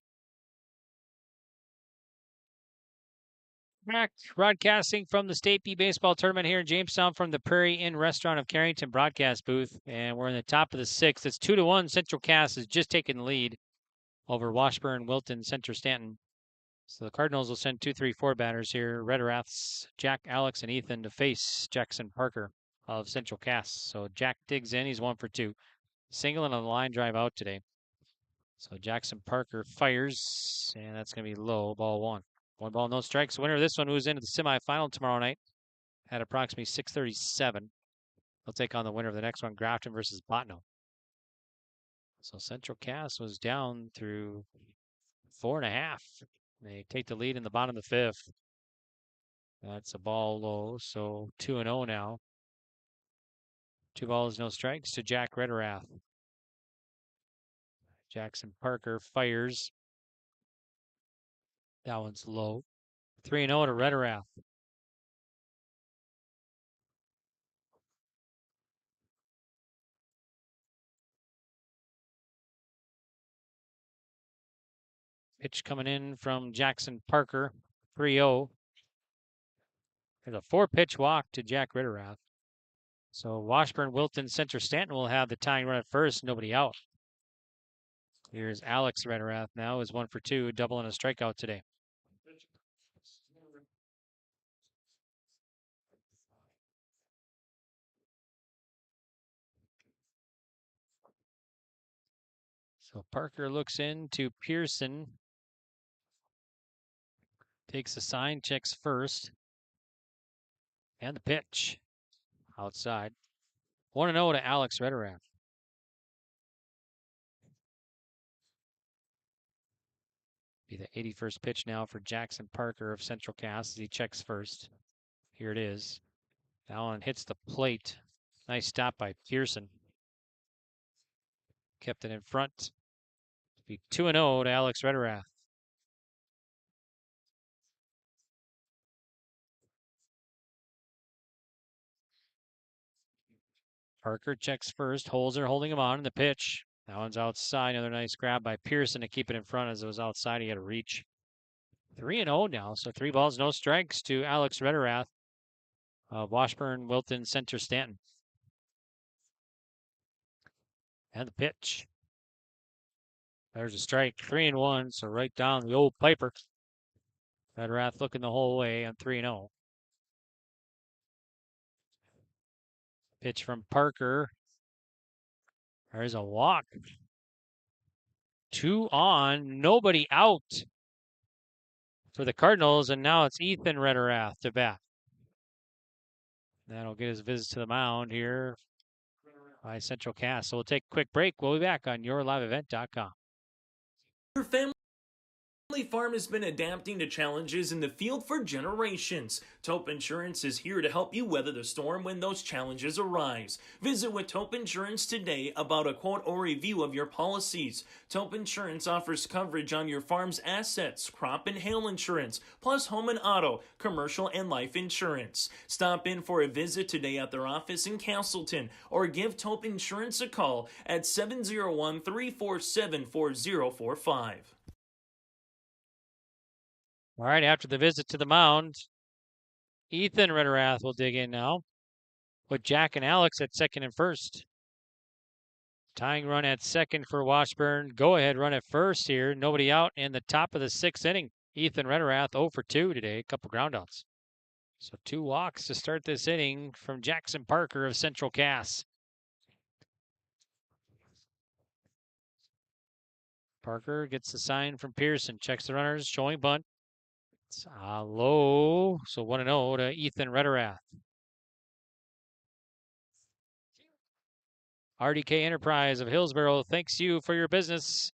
Back broadcasting from the State B Baseball Tournament here in Jamestown from the Prairie Inn Restaurant of Carrington broadcast booth. And we're in the top of the 6th. It's 2-1. Central Cass has just taken the lead over Washburn, Wilton, Center-Stanton. So the Cardinals will send 2, 3, 4 batters here. Rederath's Jack, Alex, and Ethan to face Jackson Parker of Central Cass. So Jack digs in. He's 1 for 2. Single and a line drive out today. So Jackson Parker fires, and that's going to be low. Ball 1. 1 ball, no strikes. The winner of this one moves into the semifinal tomorrow night at approximately 6:37. They'll take on the winner of the next one, Grafton versus Botno. So Central Cass was down through 4.5. They take the lead in the bottom of the 5th. That's a ball low, so 2-0 now. 2 balls, no strikes to Jack Rederath. Jackson Parker fires. That one's low. 3-0 to Rederath. Pitch coming in from Jackson Parker, 3-0. There's a 4-pitch walk to Jack Ritterath. So Washburn, Wilton, Center-Stanton will have the tying run at first, nobody out. Here's Alex Ritterath now, is 1 for 2, double and a strikeout today. So Parker looks into Pearson. Takes the sign, checks first. And the pitch. Outside. 1-0 to Alex Ritterath. Be the 81st pitch now for Jackson Parker of Central Cass as he checks first. Here it is. Allen hits the plate. Nice stop by Pearson. Kept it in front. Be 2-0 to Alex Ritterath. Parker checks first. Holzer holding him on in the pitch. That one's outside. Another nice grab by Pearson to keep it in front as it was outside. He had to reach. 3-0 now. So 3 balls, no strikes to Alex Ritterath of Washburn, Wilton, Center-Stanton. And the pitch. There's a strike. 3-1. So right down the old Piper. Ritterath looking the whole way on 3-0. Pitch from Parker. There's a walk. 2 on, nobody out for the Cardinals, and now it's Ethan Ritterath to bat. That'll get his visit to the mound here by Central Cass. So we'll take a quick break. We'll be back on yourliveevent.com. Your family farm has been adapting to challenges in the field for generations. Taupe Insurance is here to help you weather the storm when those challenges arise. Visit with Taupe Insurance today about a quote or review of your policies. Taupe Insurance offers coverage on your farm's assets, crop and hail insurance, plus home and auto, commercial and life insurance. Stop in for a visit today at their office in Castleton or give Taupe Insurance a call at 701-347-4045. All right, after the visit to the mound, Ethan Ritterath will dig in now with Jack and Alex at second and first. Tying run at second for Washburn. Go-ahead run at first here. Nobody out in the top of the 6th inning. Ethan Ritterath 0 for 2 today. A couple groundouts. So 2 walks to start this inning from Jackson Parker of Central Cass. Parker gets the sign from Pearson. Checks the runners. Showing bunt. It's low. So 1-0 to Ethan Ritterath. RDK Enterprise of Hillsboro thanks you for your business.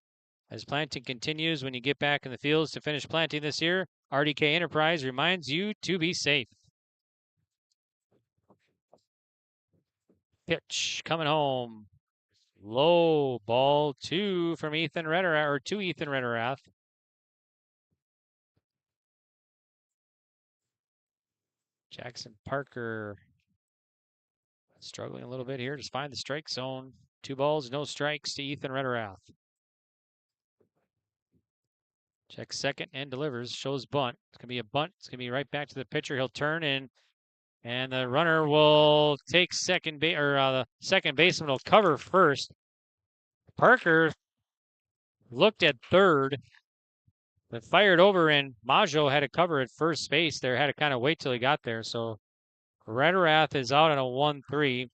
As planting continues, when you get back in the fields to finish planting this year, RDK Enterprise reminds you to be safe. Pitch coming home. Low, ball 2 from Ethan Ritterath, or to Ethan Ritterath. Jackson Parker struggling a little bit here. Just find the strike zone. 2 balls, no strikes to Ethan Ritterath. Checks second and delivers. Shows bunt. It's going to be a bunt. It's going to be right back to the pitcher. He'll turn in, and the runner will take second base, or the second baseman will cover first. Parker looked at third, but fired over, and Maggio had to cover at first base there. Had to kind of wait till he got there. So Ritterath is out on a 1-3.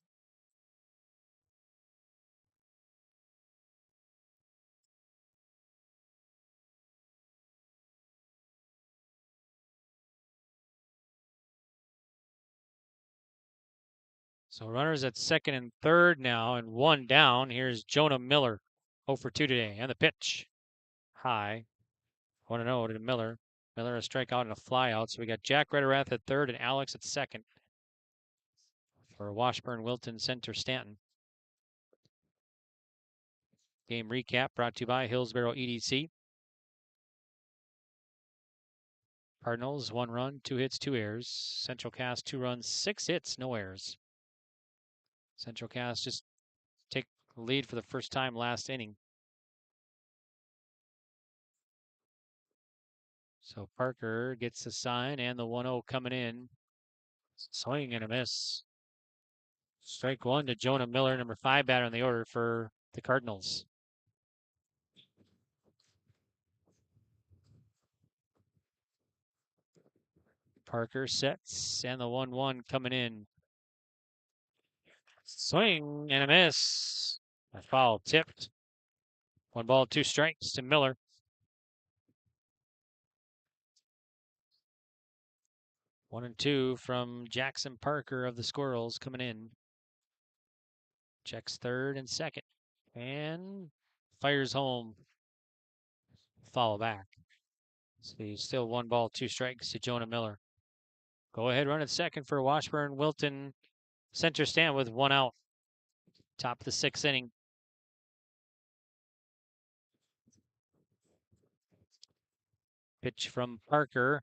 So runners at second and third now, and 1 down. Here's Jonah Miller, 0 for 2 today. And the pitch, high, 1-0 to Miller. Miller a strikeout and a flyout. So we got Jack Ritterath at third and Alex at second for Washburn, Wilton, Center-Stanton. Game recap brought to you by Hillsboro EDC. Cardinals, 1 run, 2 hits, 2 errors. Central Cass, 2 runs, 6 hits, no errors. Central Cass just take the lead for the first time last inning. So Parker gets the sign and the 1-0 coming in. Swing and a miss. Strike one to Jonah Miller, number 5 batter in the order for the Cardinals. Parker sets and the 1-1 coming in. Swing and a miss. A foul tipped. 1 ball, 2 strikes to Miller. One and two from Jackson Parker of the Squirrels coming in. Checks third and second. And fires home. Foul back. So he's still 1 ball, 2 strikes to Jonah Miller. Go ahead, run at second for Washburn. Wilton Center-Stanton with 1 out. Top of the 6th inning. Pitch from Parker.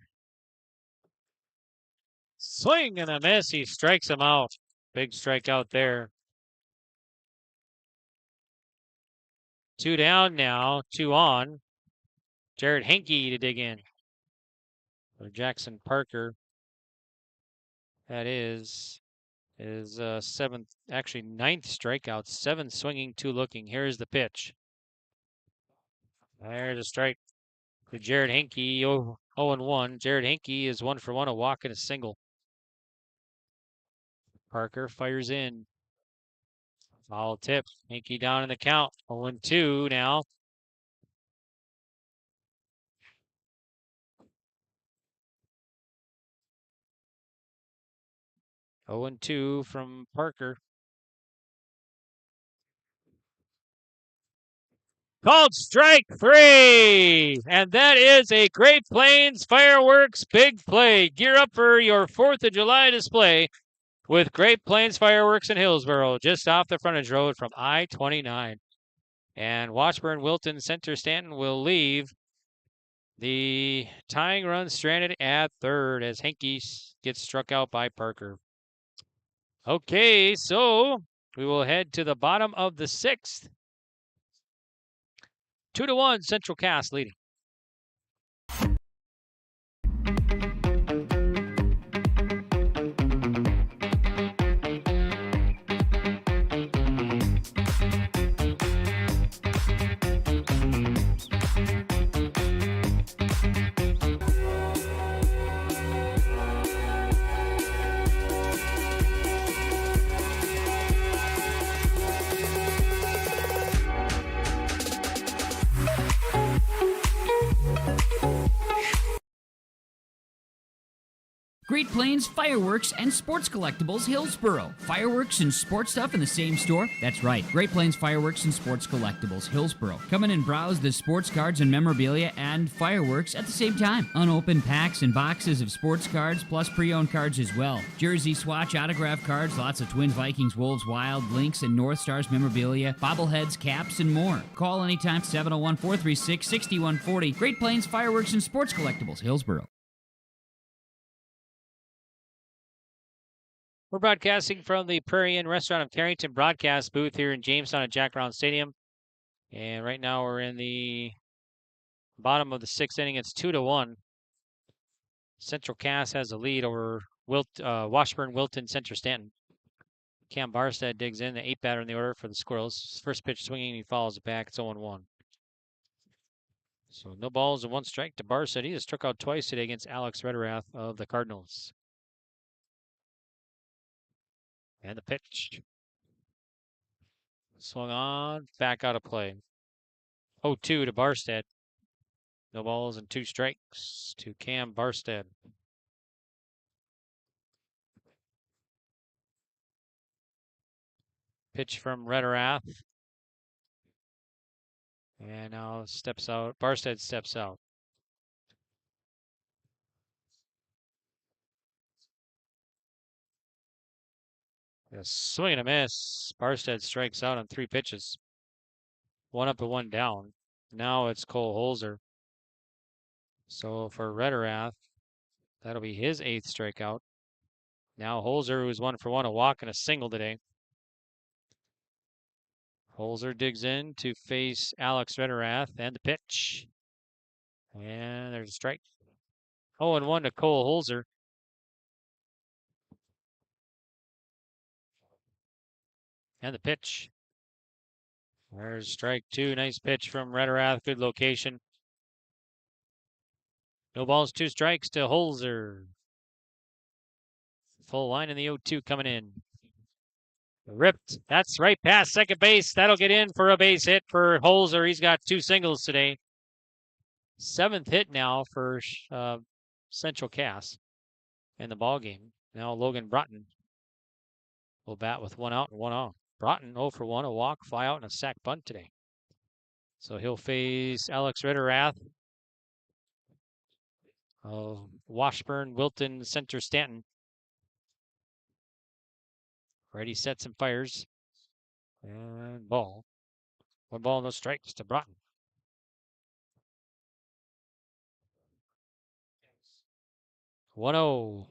Swing and a miss. He strikes him out. Big strikeout there. 2 down now, 2 on. Jared Henke to dig in. For Jackson Parker. That is his 7th, actually 9th strikeout. 7 swinging, 2 looking. Here's the pitch. There's a strike to Jared Henke. 0-1. Jared Henke is 1 for 1, a walk and a single. Parker fires in. Foul tip. Henke down in the count. 0-2 now. Oh and 2 from Parker. Called strike 3. And that is a Great Plains Fireworks big play. Gear up for your 4th of July display with Great Plains Fireworks in Hillsboro, just off the frontage road from I-29. And Washburn, Wilton, Center-Stanton will leave the tying run stranded at third as Henke gets struck out by Parker. Okay, so we will head to the bottom of the 6th. 2-1, Central Cass leading. Great Plains Fireworks and Sports Collectibles, Hillsboro. Fireworks and sports stuff in the same store? That's right. Great Plains Fireworks and Sports Collectibles, Hillsboro. Come in and browse the sports cards and memorabilia and fireworks at the same time. Unopened packs and boxes of sports cards, plus pre-owned cards as well. Jersey swatch autograph cards, lots of Twins, Vikings, Wolves, Wild, Lynx, and North Stars memorabilia, bobbleheads, caps, and more. Call anytime, 701-436-6140. Great Plains Fireworks and Sports Collectibles, Hillsboro. We're broadcasting from the Prairie Inn Restaurant of Carrington broadcast booth here in Jamestown at Jack Brown Stadium. And right now we're in the bottom of the 6th inning. It's 2-1. Central Cass has a lead over Washburn, Wilton, Center-Stanton. Cam Barstead digs in, the 8th batter in the order for the Squirrels. First pitch swinging, he follows it back. It's 0-1. So no balls and 1 strike to Barstead. He has struck out twice today against Alex Rederath of the Cardinals. And the pitch. Swung on, back out of play. 0-2 to Barstead. No balls and 2 strikes to Cam Barstead. Pitch from Rederath. And now steps out. Barstead steps out. A swing and a miss. Barstead strikes out on 3 pitches. 1 up and 1 down. Now it's Cole Holzer. So for Rederath, that'll be his 8th strikeout. Now Holzer, who's 1 for 1, a walk and a single today. Holzer digs in to face Alex Rederath and the pitch. And there's a strike. 0-1 to Cole Holzer. And the pitch. There's strike two. Nice pitch from Rederath. Good location. No balls, 2 strikes to Holzer. Full line in the 0-2 coming in. Ripped. That's right past second base. That'll get in for a base hit for Holzer. He's got 2 singles today. 7th hit now for Central Cass in the ball game. Now Logan Broughton will bat with 1 out and 1 off. Broughton 0 for 1, a walk, fly out, and a sac bunt today. So he'll face Alex Rederath of Washburn, Wilton, Center-Stanton. Ready, sets, and fires. And ball. 1 ball, no strikes to Broughton. One-0.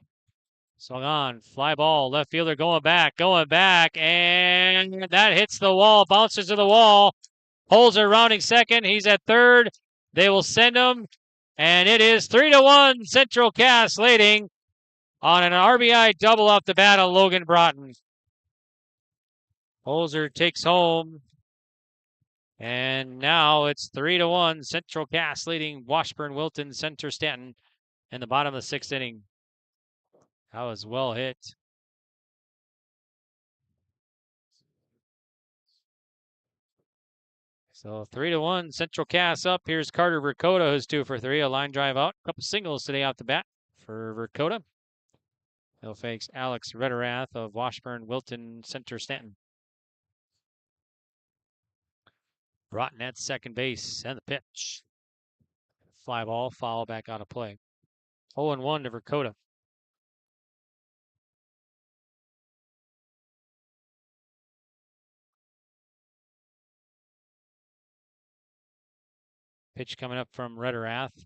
Swung on, fly ball, left fielder going back, and that hits the wall, bounces to the wall. Holzer rounding second, he's at third. They will send him, and it is 3-1 Central Cass leading on an RBI double off the bat of Logan Broughton. Holzer takes home, and now it's 3-1 Central Cass leading Washburn, Wilton, Center-Stanton in the bottom of the 6th inning. That was well hit. So 3-1 Central Cass up. Here's Carter Dakota, who's 2 for 3. A line drive out. A couple singles today off the bat for Dakota. He'll face Alex Rederath of Washburn, Wilton, Center-Stanton. Broughton at second base and the pitch. Fly ball, foul back out of play. 0-1 to Dakota. Pitch coming up from Rederath.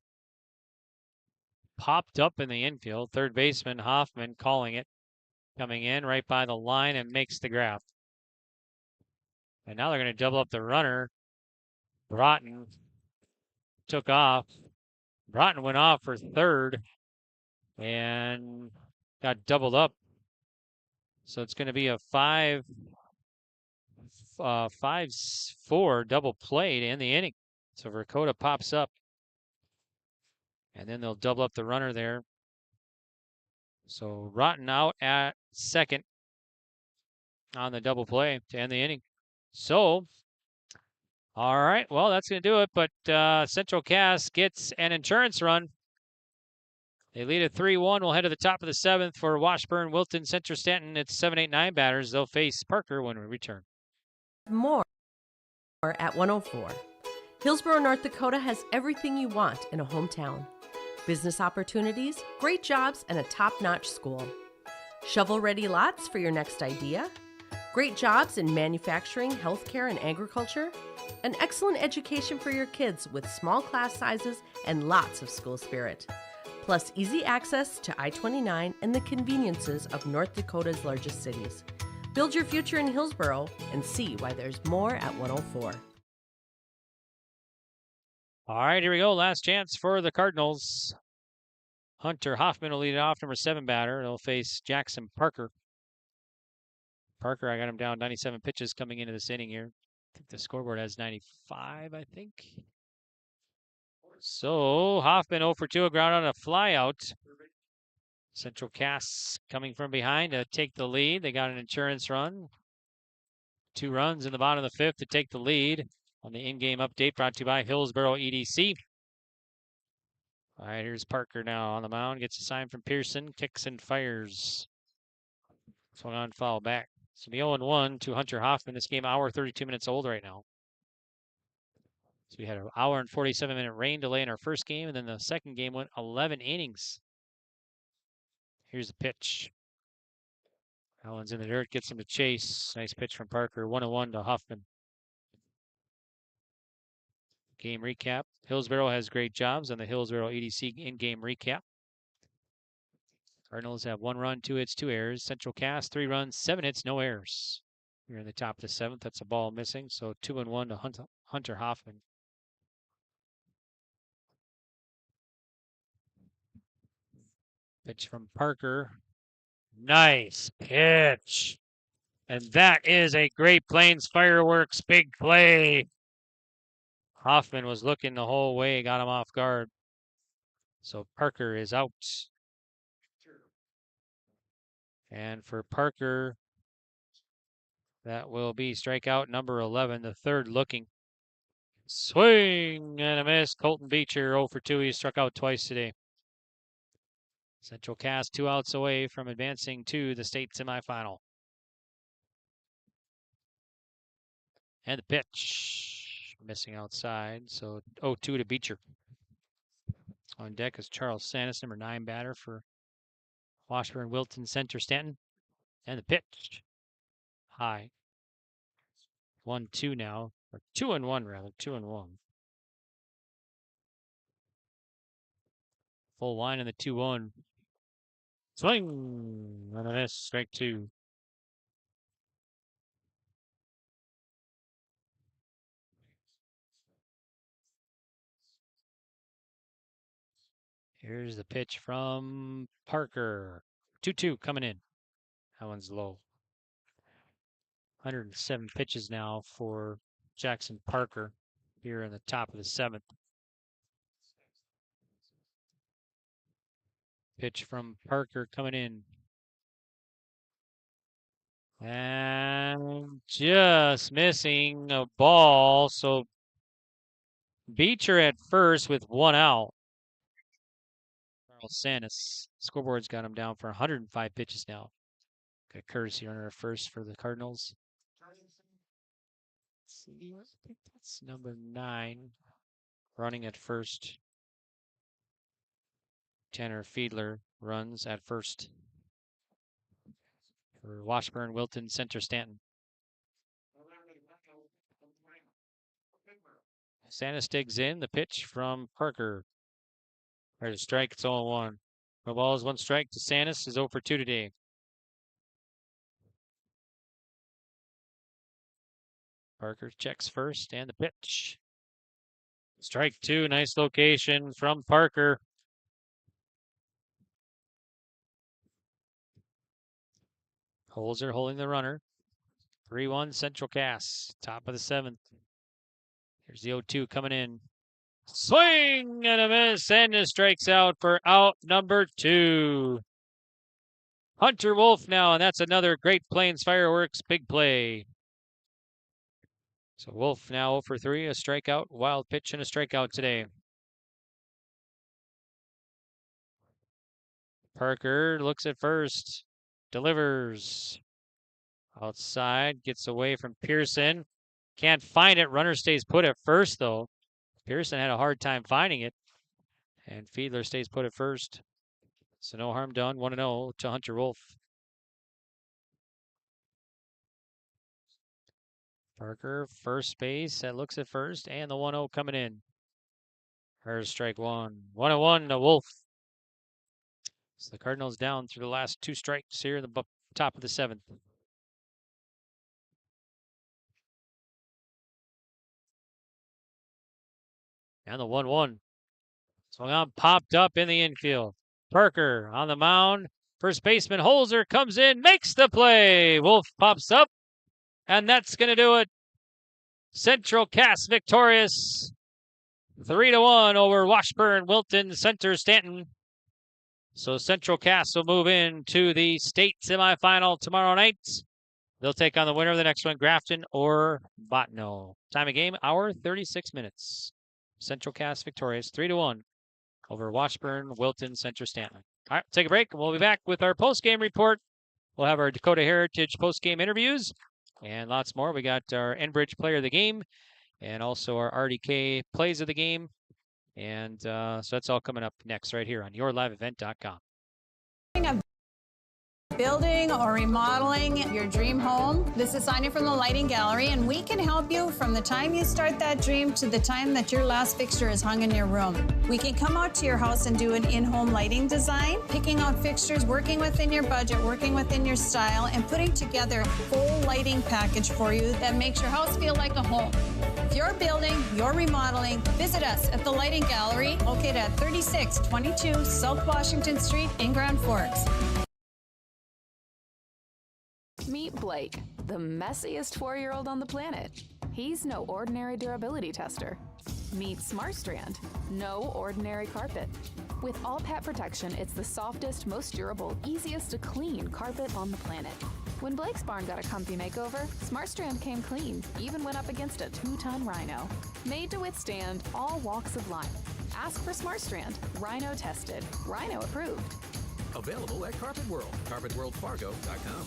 Popped up in the infield. Third baseman Hoffman calling it. Coming in right by the line and makes the grab. And now they're going to double up the runner. Broughton took off. Broughton went off for third and got doubled up. So it's going to be a 5-4 double play to end the inning. So Dakota pops up. And then they'll double up the runner there. So Broughton out at second on the double play to end the inning. So, all right, well, that's going to do it. But Central Cass gets an insurance run. They lead at 3-1. We'll head to the top of the 7th for Washburn, Wilton, Center-Stanton. It's 7, 8, 9 batters. They'll face Parker when we return. More at 104. Hillsborough, North Dakota has everything you want in a hometown. Business opportunities, great jobs, and a top-notch school. Shovel-ready lots for your next idea. Great jobs in manufacturing, healthcare, and agriculture. An excellent education for your kids with small class sizes and lots of school spirit. Plus easy access to I-29 and the conveniences of North Dakota's largest cities. Build your future in Hillsborough and see why there's more at 104. All right, here we go. Last chance for the Cardinals. Hunter Hoffman will lead it off, number 7 batter. They'll face Jackson Parker. Parker, I got him down 97 pitches coming into this inning here. I think the scoreboard has 95, I think. So Hoffman 0 for 2, a ground on a flyout. Central Cass coming from behind to take the lead. They got an insurance run. 2 runs in the bottom of the 5th to take the lead. On the in-game update brought to you by Hillsborough EDC. All right, here's Parker now on the mound. Gets a sign from Pearson. Kicks and fires. Swung on, foul back. So the 0-1 to Hunter Hoffman. This game, hour 32 minutes old right now. So we had an hour and 47-minute rain delay in our first game, and then the second game went 11 innings. Here's the pitch. That one's in the dirt. Gets him to chase. Nice pitch from Parker. 1-1 to Hoffman. Game recap. Hillsborough has great jobs on the Hillsborough EDC in-game recap. Cardinals have 1 run, 2 hits, 2 errors. Central Cass, 3 runs, 7 hits, no errors. You're in the top of the 7th. That's a ball missing. So 2-1 to Hunter Hoffman. Pitch from Parker. Nice pitch. And that is a Great Plains Fireworks big play. Hoffman was looking the whole way, got him off guard. So Parker is out. And for Parker, that will be strikeout number 11, the third looking. Swing and a miss. Colton Beecher 0 for 2. He struck out twice today. Central Cass 2 outs away from advancing to the state semifinal. And the pitch. Missing outside. So 0-2 to Beecher. On deck is Charles Sanis, number 9 batter for Washburn, Wilton, Center-Stanton. And the pitch. High. 1-2 now. Or 2-1 rather. 2-1. Full line in the 2-1. Swing and a miss. Strike 2. Here's the pitch from Parker. 2-2 coming in. That one's low. 107 pitches now for Jackson Parker here in the top of the 7th. Pitch from Parker coming in. And just missing a ball. So Beecher at first with 1 out. Charles Sanis. Scoreboard's got him down for 105 pitches now. Got a courtesy runner at first for the Cardinals. Let's see, I think that's number 9. Running at first. Tanner Fiedler runs at first for Washburn, Wilton, Center-Stanton. Sanis digs in. The pitch from Parker. There's a strike. It's 0-1. No balls, 1 strike to Sanis. Is 0 for 2 today. Parker checks first and the pitch. Strike 2. Nice location from Parker. Holzer holding the runner. 3-1 Central Cass. Top of the 7th. Here's the 0-2 coming in. Swing and a miss. And it strikes out for out number 2. Hunter Wolf now, and that's another Great Plains Fireworks big play. So Wolf now 0 for 3, a strikeout, wild pitch, and a strikeout today. Parker looks at first. Delivers. Outside. Gets away from Pearson. Can't find it. Runner stays put at first, though. Pearson had a hard time finding it. And Fiedler stays put at first. So no harm done. 1-0 to Hunter Wolf. Parker, first base. That looks at first. And the 1-0 coming in. Here's strike 1. 1-1 to Wolf. So the Cardinals down through the last 2 strikes here in the top of the 7th. And the 1-1. Swung on, popped up in the infield. Parker on the mound. First baseman Holzer comes in, makes the play. Wolf pops up, and that's going to do it. Central Cass victorious. 3-1 over Washburn, Wilton, Center-Stanton. So Central Cass will move into the state semifinal tomorrow night. They'll take on the winner of the next one, Grafton or Bottineau. Time of game, hour 36 minutes. Central Cass victorious, 3-1 over Washburn, Wilton, Center-Stanton. All right, take a break, and we'll be back with our post-game report. We'll have our Dakota Heritage post-game interviews and lots more. We got our Enbridge Player of the Game and also our RDK Plays of the Game. And so that's all coming up next right here on yourliveevent.com. Building or remodeling your dream home? This is Sonia from the Lighting Gallery, and we can help you from the time you start that dream to the time that your last fixture is hung in your room. We can come out to your house and do an in-home lighting design, picking out fixtures, working within your budget, working within your style, and putting together a full lighting package for you that makes your house feel like a home. If you're building, you're remodeling, visit us at the Lighting Gallery, located at 3622 South Washington Street in Grand Forks. Meet Blake, the messiest 4-year-old on the planet. He's no ordinary durability tester. Meet SmartStrand, no ordinary carpet. With all pet protection, it's the softest, most durable, easiest to clean carpet on the planet. When Blake's barn got a comfy makeover, SmartStrand came clean, even went up against a 2-ton rhino. Made to withstand all walks of life. Ask for SmartStrand, rhino tested, rhino approved. Available at Carpet World, carpetworldfargo.com.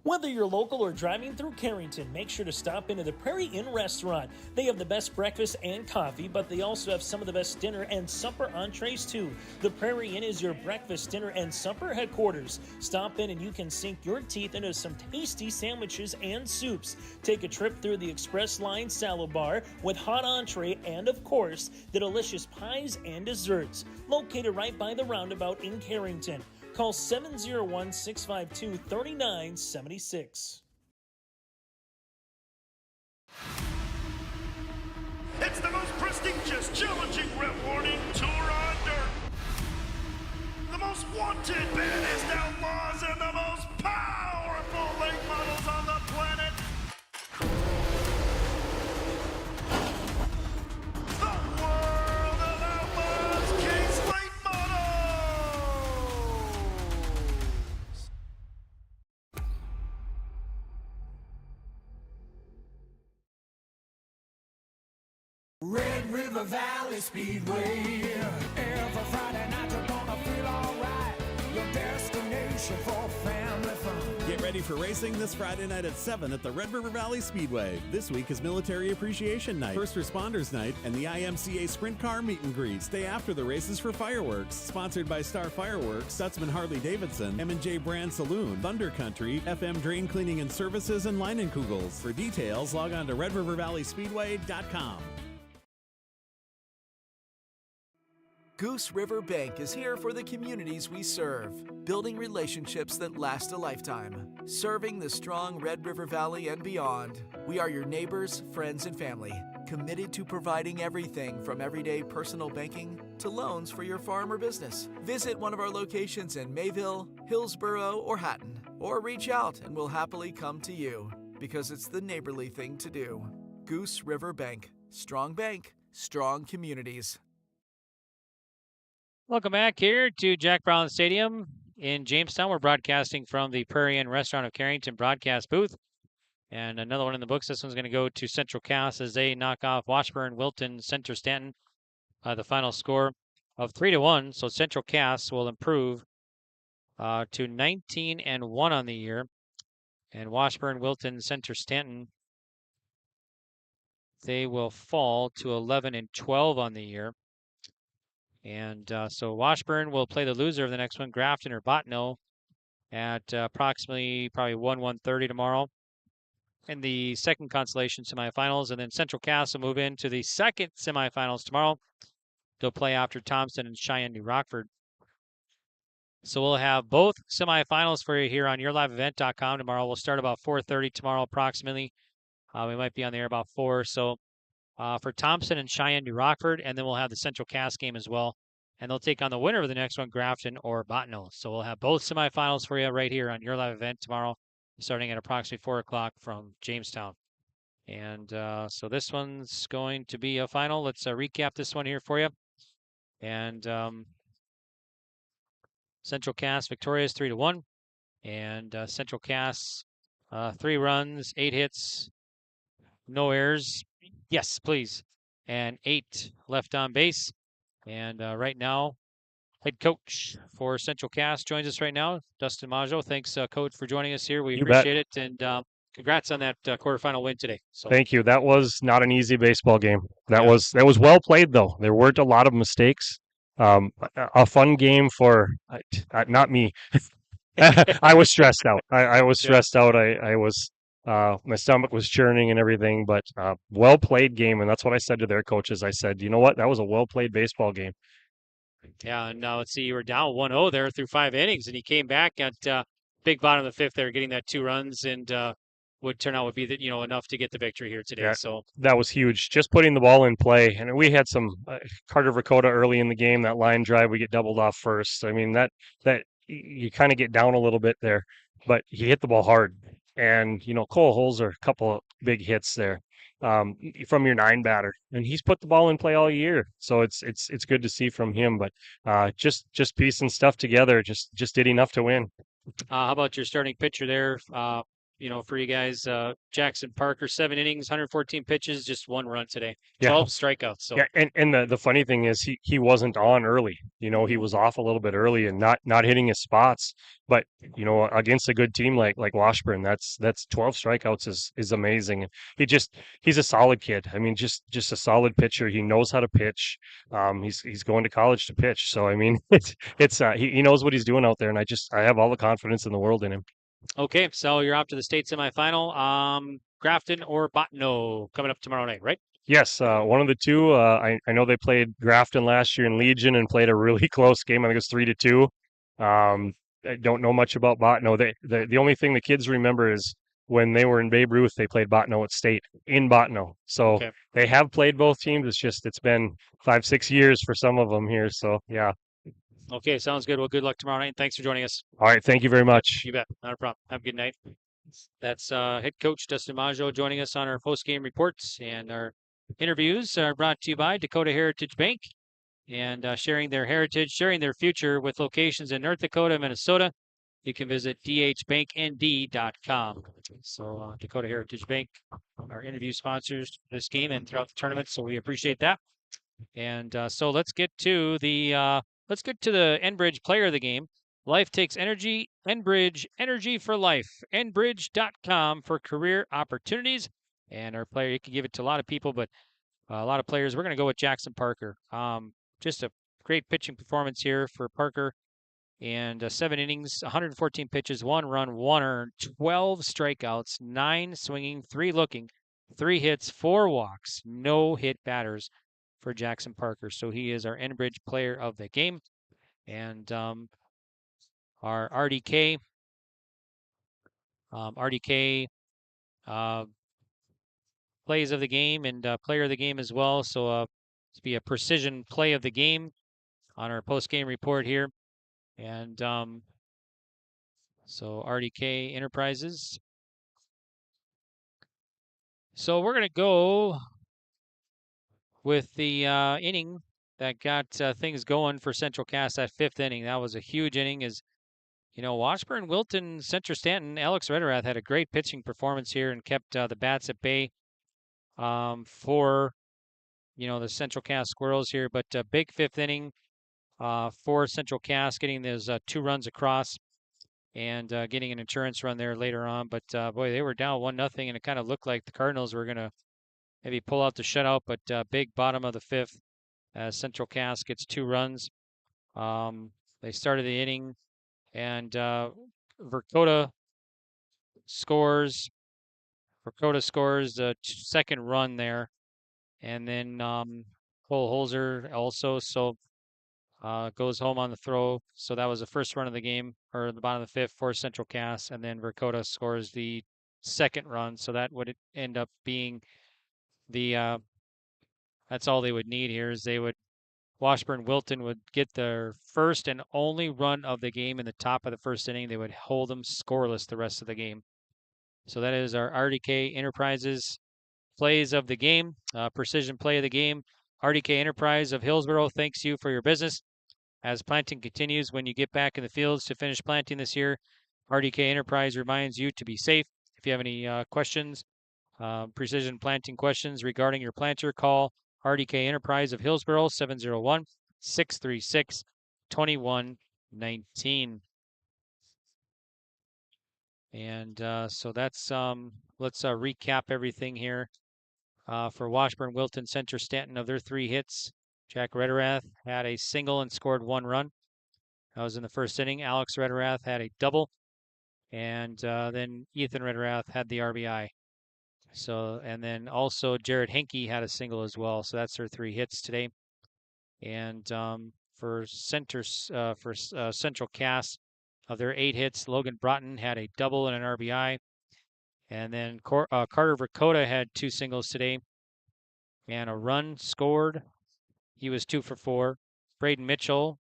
Whether you're local or driving through Carrington, make sure to stop into the Prairie Inn restaurant. They have the best breakfast and coffee, but they also have some of the best dinner and supper entrees too. The Prairie Inn is your breakfast, dinner, and supper headquarters. Stop in and you can sink your teeth into some tasty sandwiches and soups. Take a trip through the Express Line salad bar with hot entree and, of course, the delicious pies and desserts. Located right by the roundabout in Carrington. Call 701-652-3976. It's the most prestigious, challenging rewarding tour on dirt. The most wanted, baddest outlaws, and the most powerful late models on the planet. The World of Outlaws Kings Late Models. Red River Valley Speedway. Every Friday night you're gonna feel alright. Your destination for family fun. Get ready for racing this Friday night at 7 at the Red River Valley Speedway. This week is Military Appreciation Night, First Responders Night, and the IMCA Sprint Car Meet and Greet. Stay after the races for fireworks. Sponsored by Star Fireworks, Stutzman Harley-Davidson, M&J Brand Saloon, Thunder Country, FM Drain Cleaning and Services, and Leinenkugels. For details, log on to redrivervalleyspeedway.com. Goose River Bank is here for the communities we serve, building relationships that last a lifetime. Serving the strong Red River Valley and beyond, we are your neighbors, friends, and family, committed to providing everything from everyday personal banking to loans for your farm or business. Visit one of our locations in Mayville, Hillsborough, or Hatton, or reach out and we'll happily come to you, because it's the neighborly thing to do. Goose River Bank, strong communities. Welcome back here to Jack Brown Stadium in Jamestown. We're broadcasting from the Prairie Inn Restaurant of Carrington broadcast booth. And another one in the books. This one's going to go to Central Cass as they knock off Washburn, Wilton, Center-Stanton. The final score of 3-1. So Central Cass will improve to 19-1 on the year. And Washburn, Wilton, Center-Stanton, they will fall to 11-12 on the year. And so Washburn will play the loser of the next one, Grafton or Bottineau, at approximately probably 1:30 tomorrow in the second consolation semifinals. And then Central Cass will move into the second semifinals tomorrow. They'll play after Thompson and Cheyenne, New Rockford. So we'll have both semifinals for you here on yourliveevent.com tomorrow. We'll start about 4:30 tomorrow approximately. We might be on the air about 4. So for Thompson and Cheyenne, New Rockford, and then we'll have the Central Cass game as well. And they'll take on the winner of the next one, Grafton or Bottineau. So we'll have both semifinals for you right here on your live event tomorrow, starting at approximately 4 o'clock from Jamestown. And so this one's going to be a final. Let's recap this one here for you. And Central Cass victorious 3-1. And Central Cass 3 runs, 8 hits, no errors. Yes, please. And 8 left on base. And right now, head coach for Central Cass joins us right now, Dustin Maggio. Thanks, Coach, for joining us here. We appreciate it. And congrats on that quarterfinal win today. So. Thank you. That was not an easy baseball game. That was well played, though. There weren't a lot of mistakes. A fun game for not me. I was stressed out. I was stressed out. I was. My stomach was churning and everything, but well played game, and that's what I said to their coaches. I said, you know what, that was a well played baseball game. Yeah, and now let's see, you were down 1-0 there through 5 innings, and he came back at big bottom of the 5th there, getting that 2 runs, and would turn out would be that enough to get the victory here today. Yeah, So that was huge. Just putting the ball in play, and we had some Carter Dakota early in the game. That line drive, we get doubled off first. I mean that you kind of get down a little bit there, but he hit the ball hard, and Cole Holzer, a couple of big hits there from your 9 batter, and he's put the ball in play all year. So it's good to see from him. But just piecing stuff together, just did enough to win. how about your starting pitcher there? For you guys, Jackson Parker, 7 innings, 114 pitches, just 1 run today, 12 strikeouts. So yeah, and the funny thing is he wasn't on early. He was off a little bit early and not hitting his spots. But against a good team like Washburn, that's 12 strikeouts is amazing. He's a solid kid. I mean, just a solid pitcher. He knows how to pitch. He's going to college to pitch. So I mean, he knows what he's doing out there, and I have all the confidence in the world in him. Okay, so you're off to the state semifinal. Grafton or Bottineau coming up tomorrow night, right? Yes, one of the two. I know they played Grafton last year in Legion and played a really close game. I think it was 3-2. I don't know much about Bottineau. The only thing the kids remember is when they were in Babe Ruth, they played Bottineau at state in Bottineau. So They have played both teams. It's been 5-6 years for some of them here. So yeah. Okay, sounds good. Well, good luck tomorrow night. Thanks for joining us. All right, thank you very much. You bet. Not a problem. Have a good night. That's head coach Dustin Maggio joining us on our post-game reports, and our interviews are brought to you by Dakota Heritage Bank, and sharing their heritage, sharing their future with locations in North Dakota, Minnesota. You can visit dhbanknd.com. So Dakota Heritage Bank, our interview sponsors for this game and throughout the tournament, so we appreciate that. And so let's get to the Enbridge player of the game. Life takes energy. Enbridge, energy for life. Enbridge.com for career opportunities. And our player, you can give it to a lot of people, but a lot of players. We're going to go with Jackson Parker. Just a great pitching performance here for Parker. And 7 innings, 114 pitches, 1 run, 1 earned, 12 strikeouts, 9 swinging, 3 looking, 3 hits, 4 walks, no hit batters for Jackson Parker. So he is our Enbridge player of the game. And our RDK plays of the game and player of the game as well. So it's be a precision play of the game on our post-game report here. And so RDK Enterprises. So we're going to go with the inning that got things going for Central Cass, that 5th inning. That was a huge inning. Washburn, Wilton, Center-Stanton, Alex Rederath had a great pitching performance here and kept the bats at bay for, the Central Cass Squirrels here. But big 5th inning for Central Cass, getting those 2 runs across and getting an insurance run there later on. But, boy, they were down 1-0, and it kind of looked like the Cardinals were going to maybe pull out the shutout. But big bottom of the 5th as Central Cass gets 2 runs. They started the inning, and Dakota scores the 2nd run there, and then Cole Holzer also goes home on the throw. So that was the 1st run of the game, or the bottom of the 5th for Central Cass, and then Dakota scores the 2nd run. So that would end up being that's all they would need here. Is Washburn Wilton would get their 1st and only run of the game in the top of the 1st inning. They would hold them scoreless the rest of the game. So that is our RDK Enterprises plays of the game, precision play of the game. RDK Enterprise of Hillsboro thanks you for your business. As planting continues, when you get back in the fields to finish planting this year, RDK Enterprise reminds you to be safe. If you have any questions, precision planting questions regarding your planter, call RDK Enterprise of Hillsboro, 701-636-2119. And so that's, let's recap everything here. For Washburn, Wilton, Center-Stanton, of their 3 hits, Jack Rederath had a single and scored 1 run. That was in the 1st inning. Alex Rederath had a double, and then Ethan Rederath had the RBI. So, and then also Jared Henke had a single as well. So that's their 3 hits today. And for Central Cass, of their 8 hits, Logan Broughton had a double and an RBI. And then Carter Dakota had 2 singles today and a run scored. He was 2 for 4. Braden Mitchell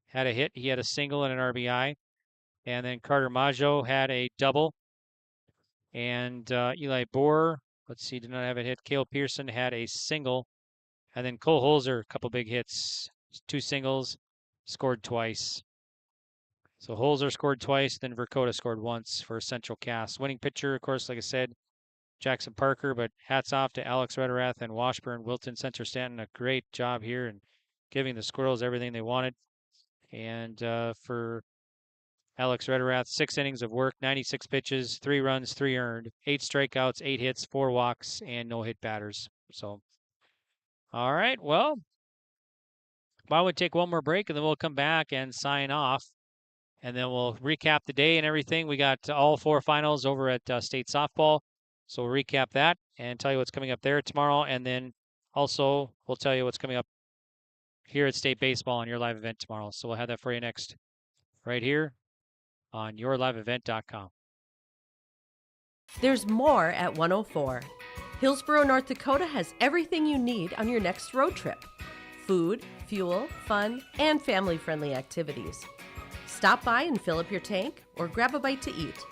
had a hit. He had a single and an RBI. And then Carter Maggio had a double. And Eli Bohr, let's see, did not have a hit. Cale Pearson had a single. And then Cole Holzer, a couple big hits, 2 singles, scored twice. So Holzer scored twice, then Verkota scored once for Central Cass. Winning pitcher, of course, like I said, Jackson Parker, but hats off to Alex Rederath and Washburn, Wilton, Center-Stanton. A great job here and giving the Squirrels everything they wanted. And for Alex Rederath, 6 innings of work, 96 pitches, 3 runs, 3 earned, 8 strikeouts, 8 hits, 4 walks, and no hit batters. So, all right, well, why don't we take one more break and then we'll come back and sign off. And then we'll recap the day and everything. We got all 4 finals over at state softball. So we'll recap that and tell you what's coming up there tomorrow. And then also we'll tell you what's coming up here at state baseball on your live event tomorrow. So we'll have that for you next right here on yourliveevent.com. There's more at 104. Hillsboro, North Dakota has everything you need on your next road trip. Food, fuel, fun, and family-friendly activities. Stop by and fill up your tank or grab a bite to eat.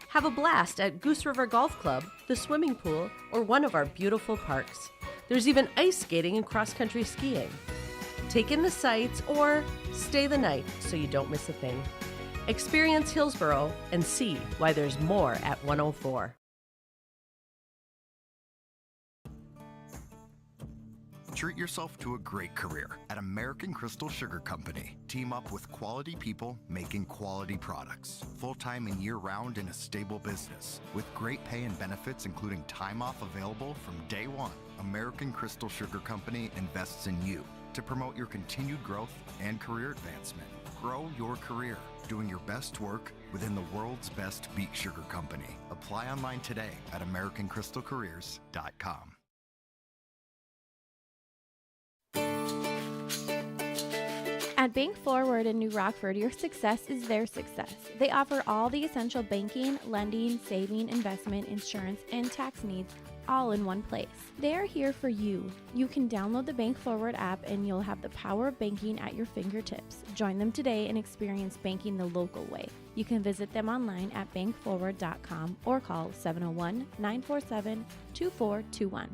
Have a blast at Goose River Golf Club, the swimming pool, or one of our beautiful parks. There's even ice skating and cross-country skiing. Take in the sights or stay the night so you don't miss a thing. Experience Hillsboro and see why there's more at 104. Treat yourself to a great career at American Crystal Sugar Company. Team up with quality people making quality products. Full-time and year-round in a stable business. With great pay and benefits including time off available from day one. American Crystal Sugar Company invests in you to promote your continued growth and career advancement. Grow your career, doing your best work within the world's best beet sugar company. Apply online today at AmericanCrystalCareers.com. At Bank Forward in New Rockford, your success is their success. They offer all the essential banking, lending, saving, investment, insurance, and tax needs all in one place. They are here for you. You can download the Bank Forward app and you'll have the power of banking at your fingertips. Join them today and experience banking the local way. You can visit them online at bankforward.com or call 701-947-2421.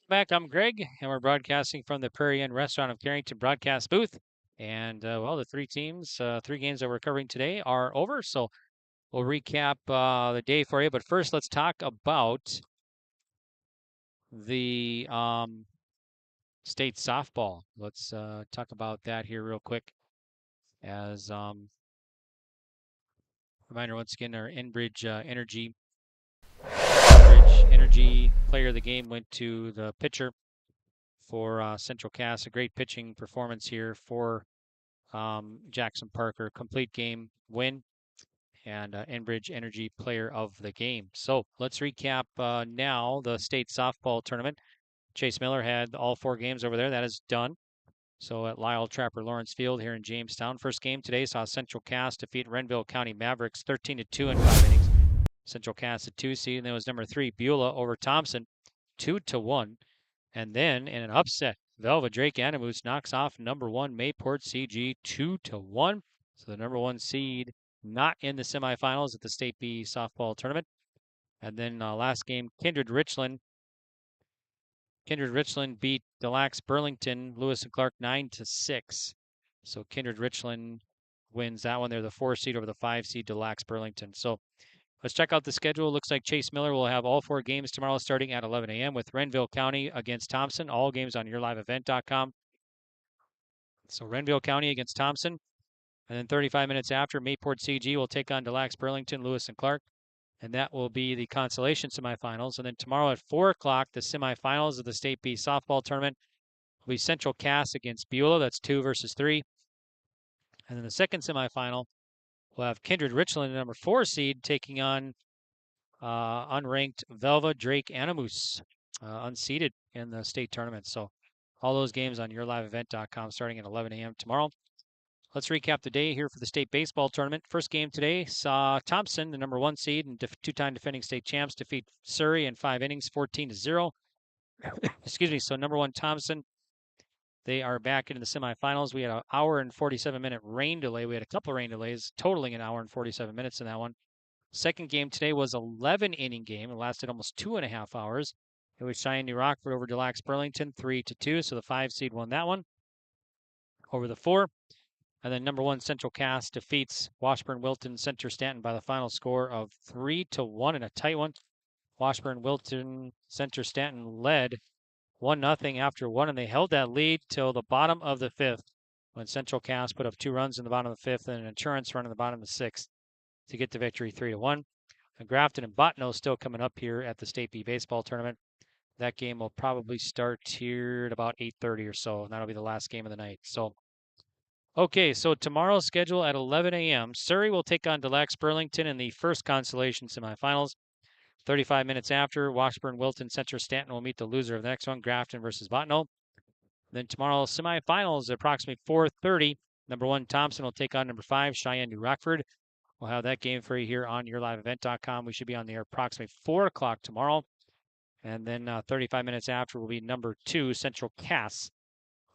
Back, I'm Greg, and we're broadcasting from the Prairie Inn Restaurant of Carrington broadcast booth. And, well, the 3 teams, 3 games that we're covering today are over, so we'll recap the day for you. But first, let's talk about the state softball. Let's talk about that here real quick. As reminder, once again, our Enbridge Energy player of the game went to the pitcher for Central Cass. A great pitching performance here for Jackson Parker. Complete game win and Enbridge Energy player of the game. So let's recap now the state softball tournament. Chase Miller had all 4 games over there. That is done. So at Lyle Trapper Lawrence Field here in Jamestown. First game today saw Central Cass defeat Renville County Mavericks 13-2 in 5 innings. Central Cass at 2 seed, and then was number 3 Beulah over Thompson 2-1. And then in an upset, Velva Drake Animus knocks off number 1 Mayport CG 2-1. So the number 1 seed not in the semifinals at the State B softball tournament. And then last game, Kindred Richland beat Delax Burlington, Lewis and Clark 9-6. So Kindred Richland wins that one. They're the 4 seed over the 5 seed Delax Burlington. So let's check out the schedule. Looks like Chase Miller will have all 4 games tomorrow starting at 11 a.m. with Renville County against Thompson. All games on yourliveevent.com. So Renville County against Thompson. And then 35 minutes after, Mayport CG will take on Delax Burlington, Lewis and Clark. And that will be the consolation semifinals. And then tomorrow at 4 o'clock, the semifinals of the State B softball tournament will be Central Cass against Beulah. That's 2 versus 3. And then the second semifinal, we'll have Kindred Richland, the number 4 seed, taking on unranked Velva Drake Animus, unseeded in the state tournament. So all those games on yourliveevent.com starting at 11 a.m. tomorrow. Let's recap the day here for the state baseball tournament. First game today saw Thompson, the number 1 seed and two-time defending state champs, defeat Surrey in 5 innings, 14-0. Excuse me. So number 1 Thompson, they are back into the semifinals. We had an hour and 47-minute rain delay. We had a couple of rain delays, totaling an hour and 47 minutes in that one. Second game today was 11-inning game. It lasted almost 2.5 hours. It was Cheyenne New Rockford over Delax Burlington, 3-2. So the 5 seed won that one over the 4. And then number 1 Central Cass defeats Washburn Wilton Center-Stanton by the final score of 3-1 in a tight one. Washburn Wilton Center-Stanton led 1-0 after 1, and they held that lead till the bottom of the 5th when Central Cass put up 2 runs in the bottom of the 5th and an insurance run in the bottom of the 6th to get the victory 3-1. And Grafton and Bottineau still coming up here at the State B baseball tournament. That game will probably start here at about 8:30 or so, and that'll be the last game of the night. So, okay, so tomorrow's schedule at 11 a.m. Surrey will take on Delax Burlington in the first consolation semifinals. 35 minutes after, Washburn Wilton Center-Stanton will meet the loser of the next one, Grafton versus Bottineau. Then tomorrow's semifinals at approximately 4:30. Number 1 Thompson will take on number 5 Cheyenne New Rockford. We'll have that game for you here on yourliveevent.com. We should be on the air approximately 4 o'clock tomorrow. And then 35 minutes after will be number 2 Central Cass.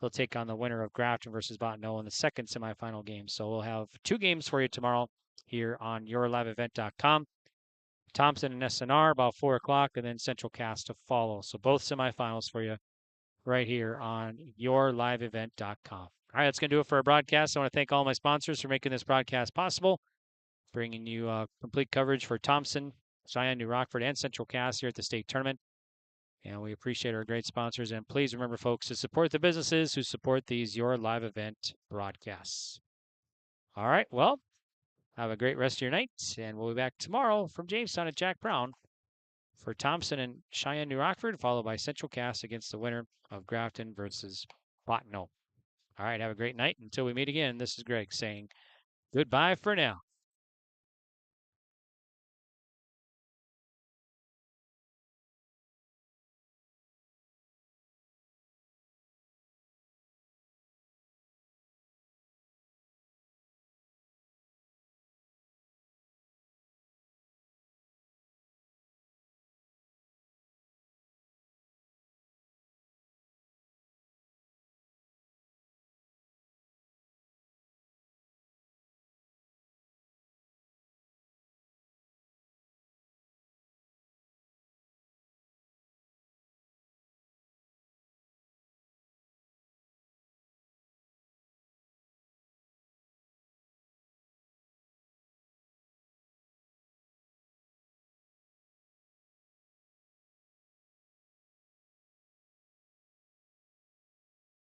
They'll take on the winner of Grafton versus Bottineau in the second semifinal game. So we'll have 2 games for you tomorrow here on yourliveevent.com. Thompson and SNR about 4 o'clock, and then Central Cass to follow. So both semifinals for you right here on yourliveevent.com. All right, that's going to do it for our broadcast. I want to thank all my sponsors for making this broadcast possible, bringing you complete coverage for Thompson, Cheyenne New Rockford, and Central Cass here at the state tournament. And we appreciate our great sponsors. And please remember, folks, to support the businesses who support these Your Live Event broadcasts. All right, well, have a great rest of your night, and we'll be back tomorrow from Jamestown at Jack Brown for Thompson and Cheyenne New Rockford, followed by Central Cass against the winner of Grafton versus Bottineau. All right, have a great night. Until we meet again, this is Greg saying goodbye for now.